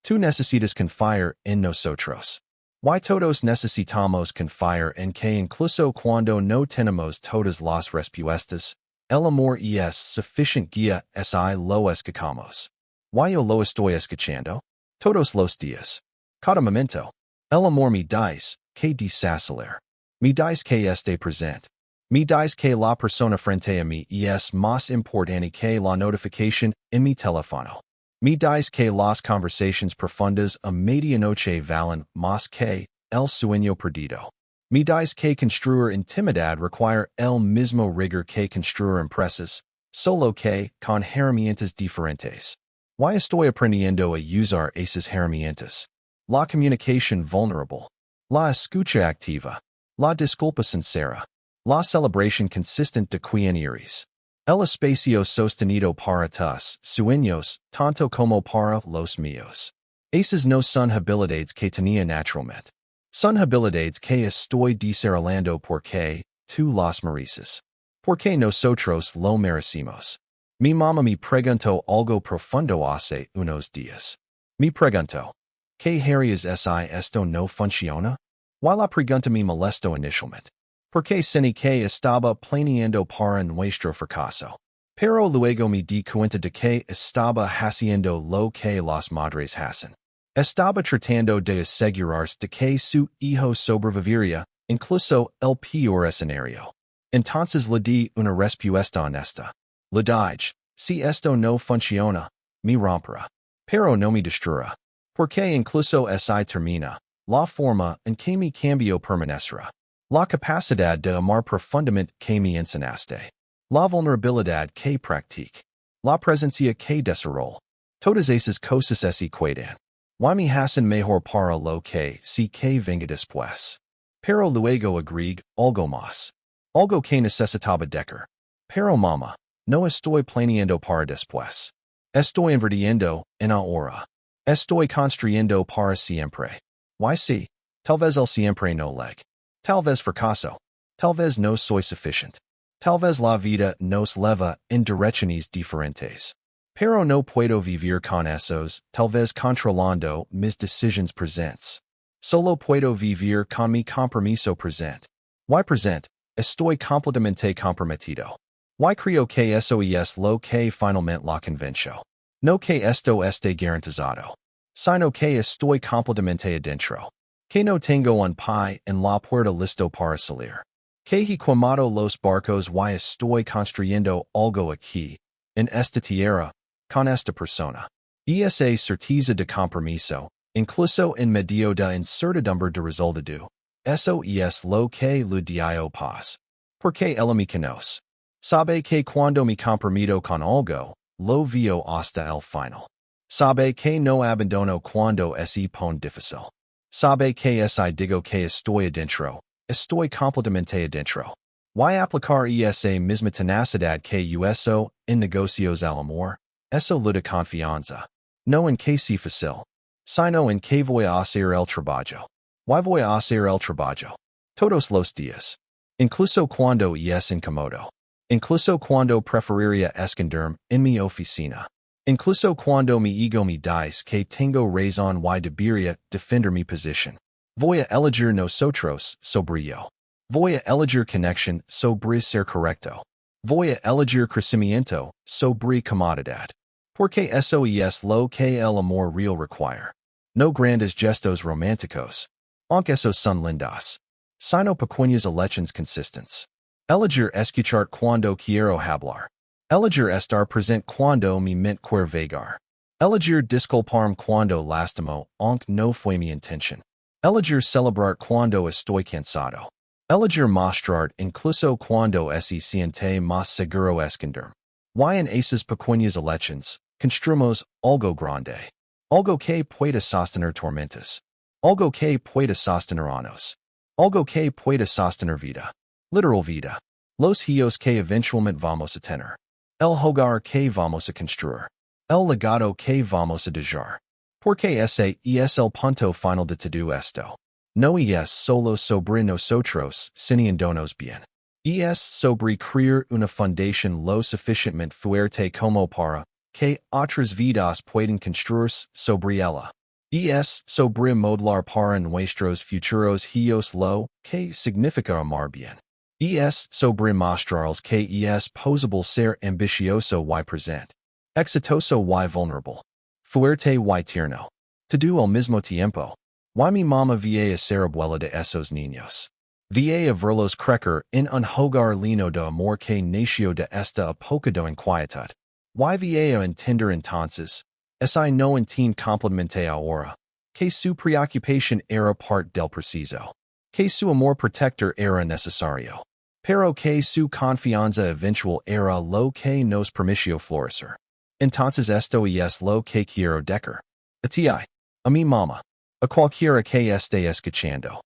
Tú necesitas confiar en nosotros. Y todos necesitamos confiar en que incluso cuando no tenemos todas las respuestas, el amor es suficient guía si lo escuchamos. Y yo lo estoy escuchando. Todos los días. Cada momento. El amor me dice que desaceler. Me dice que esté presente. Me dice que la persona frente a mí es más importante que la notificación en mi teléfono. Me dice que las conversaciones profundas a medianoche valen más que el sueño perdido. Me dice que construir intimidad require el mismo rigor que construir empresas, solo que con herramientas diferentes. Y estoy aprendiendo a usar esas herramientas. La comunicación vulnerable. La escucha activa. La disculpa sincera. La celebración consistente de quienes. El espacio sostenido para tus sueños, tanto como para los míos. Esas no son habilidades que tenía naturalmente. Son habilidades que estoy desarrollando porque tú las mereces. Porque nosotros lo merecimos. Mi mamá me preguntó algo profundo hace unos días. Me preguntó, ¿qué harías si esto no funciona? Y la pregunta me molestó inicialmente. Porque seni que estaba planeando para nuestro fracaso. Pero luego me di cuenta de que estaba haciendo lo que las madres hacen. Estaba tratando de asegurarse de que su hijo sobreviviría, incluso el peor escenario. Entonces le di una respuesta honesta. Le dije, si esto no funciona, me romperá. Pero no me destruirá. Porque incluso si termina, la forma en que mi cambio permanecerá. La capacidad de amar profundamente que me enseñaste. La vulnerabilidad que practique. La presencia que desarroll. Todas esas cosas se equadan. Y me hacen mejor para lo que sí que venga después. Pero luego agregue algo más. Algo que necesitaba decir. Pero mamá, no estoy planeando para después. Estoy invirtiendo en ahora. Estoy construyendo para siempre. Y sí, tal vez el siempre no llegue. Tal vez fracaso. Tal vez no soy suficiente. Tal vez la vida nos lleva en direcciones diferentes. Pero no puedo vivir con esos, tal vez controlando mis decisions presentes. Solo puedo vivir con mi compromiso presente. Y presente, estoy completamente comprometido. Y creo que eso es lo que finalmente la convenció. No que esto esté garantizado. Sino que estoy completamente adentro. Que no tengo un pie en la puerta listo para salir. Que he quemado los barcos y estoy construyendo algo aquí, en esta tierra, con esta persona. Esa certeza de compromiso, incluso en medio de incertidumbre de resultado. Eso es lo que le dio paz. Porque ella me conoce. Sabe que cuando me comprometo con algo, lo veo hasta el final. Sabe que no abandono cuando se pone difícil. Sabe que si digo que estoy adentro, estoy completamente adentro. Y aplicar esa misma tenacidad que uso en negocios al amor, eso le da confianza. No en que sea fácil, sino en que voy a hacer el trabajo. Y voy a hacer el trabajo. Todos los días. Incluso cuando es incómodo. Incluso cuando preferiría esconderme en mi oficina. Incluso cuando mi ego me dice que tengo razón y debería defender mi posición. Voy a elegir nosotros sobre yo. Voy a elegir conexión sobre ser correcto. Voy a elegir crecimiento sobre comodidad. Porque eso es lo que el amor real require. No grandes gestos románticos. Aunque esos son lindos. Sino pequeñas elections consistentes. Elegir escuchar cuando quiero hablar. Elegir estar presente cuando mi mente quiere vagar. Elegir disculparme cuando lastimo, aunque no fue mi intención. Elegir celebrar cuando estoy cansado. Elegir mostrar incluso cuando se siente más seguro esconderme. Y en esas pequeñas elections, construimos algo grande. Algo que pueda sostener tormentas. Algo que pueda sostener años. Algo que pueda sostener vida. Literal vida. Los hijos que eventualmente vamos a tener. El hogar que vamos a construir. El legado que vamos a dejar. Porque ese es el punto final de todo esto. No es solo sobre nosotros, siniéndonos bien. Es sobre crear una fundación lo suficientemente fuerte como para que otras vidas puedan construirse sobre ella. Es sobre modelar para nuestros futuros hijos lo que significa amar bien. Es sobre mostrarles que es posible ser ambicioso y presente, exitoso y vulnerable, fuerte y tierno, todo al mismo tiempo. Y mi mamá va a ser abuela de esos niños. Va a verlos crecer en un hogar lleno de amor que nació de esta época de inquietud. Y va a entender entonces, si no entiende completamente ahora, que su preocupación era parte del preciso, que su amor protector era necesario. Pero que su confianza eventual era lo que nos permitió florecer. Entonces esto es lo que quiero decir. A ti, a mi mamá, a cualquiera que esté escuchando.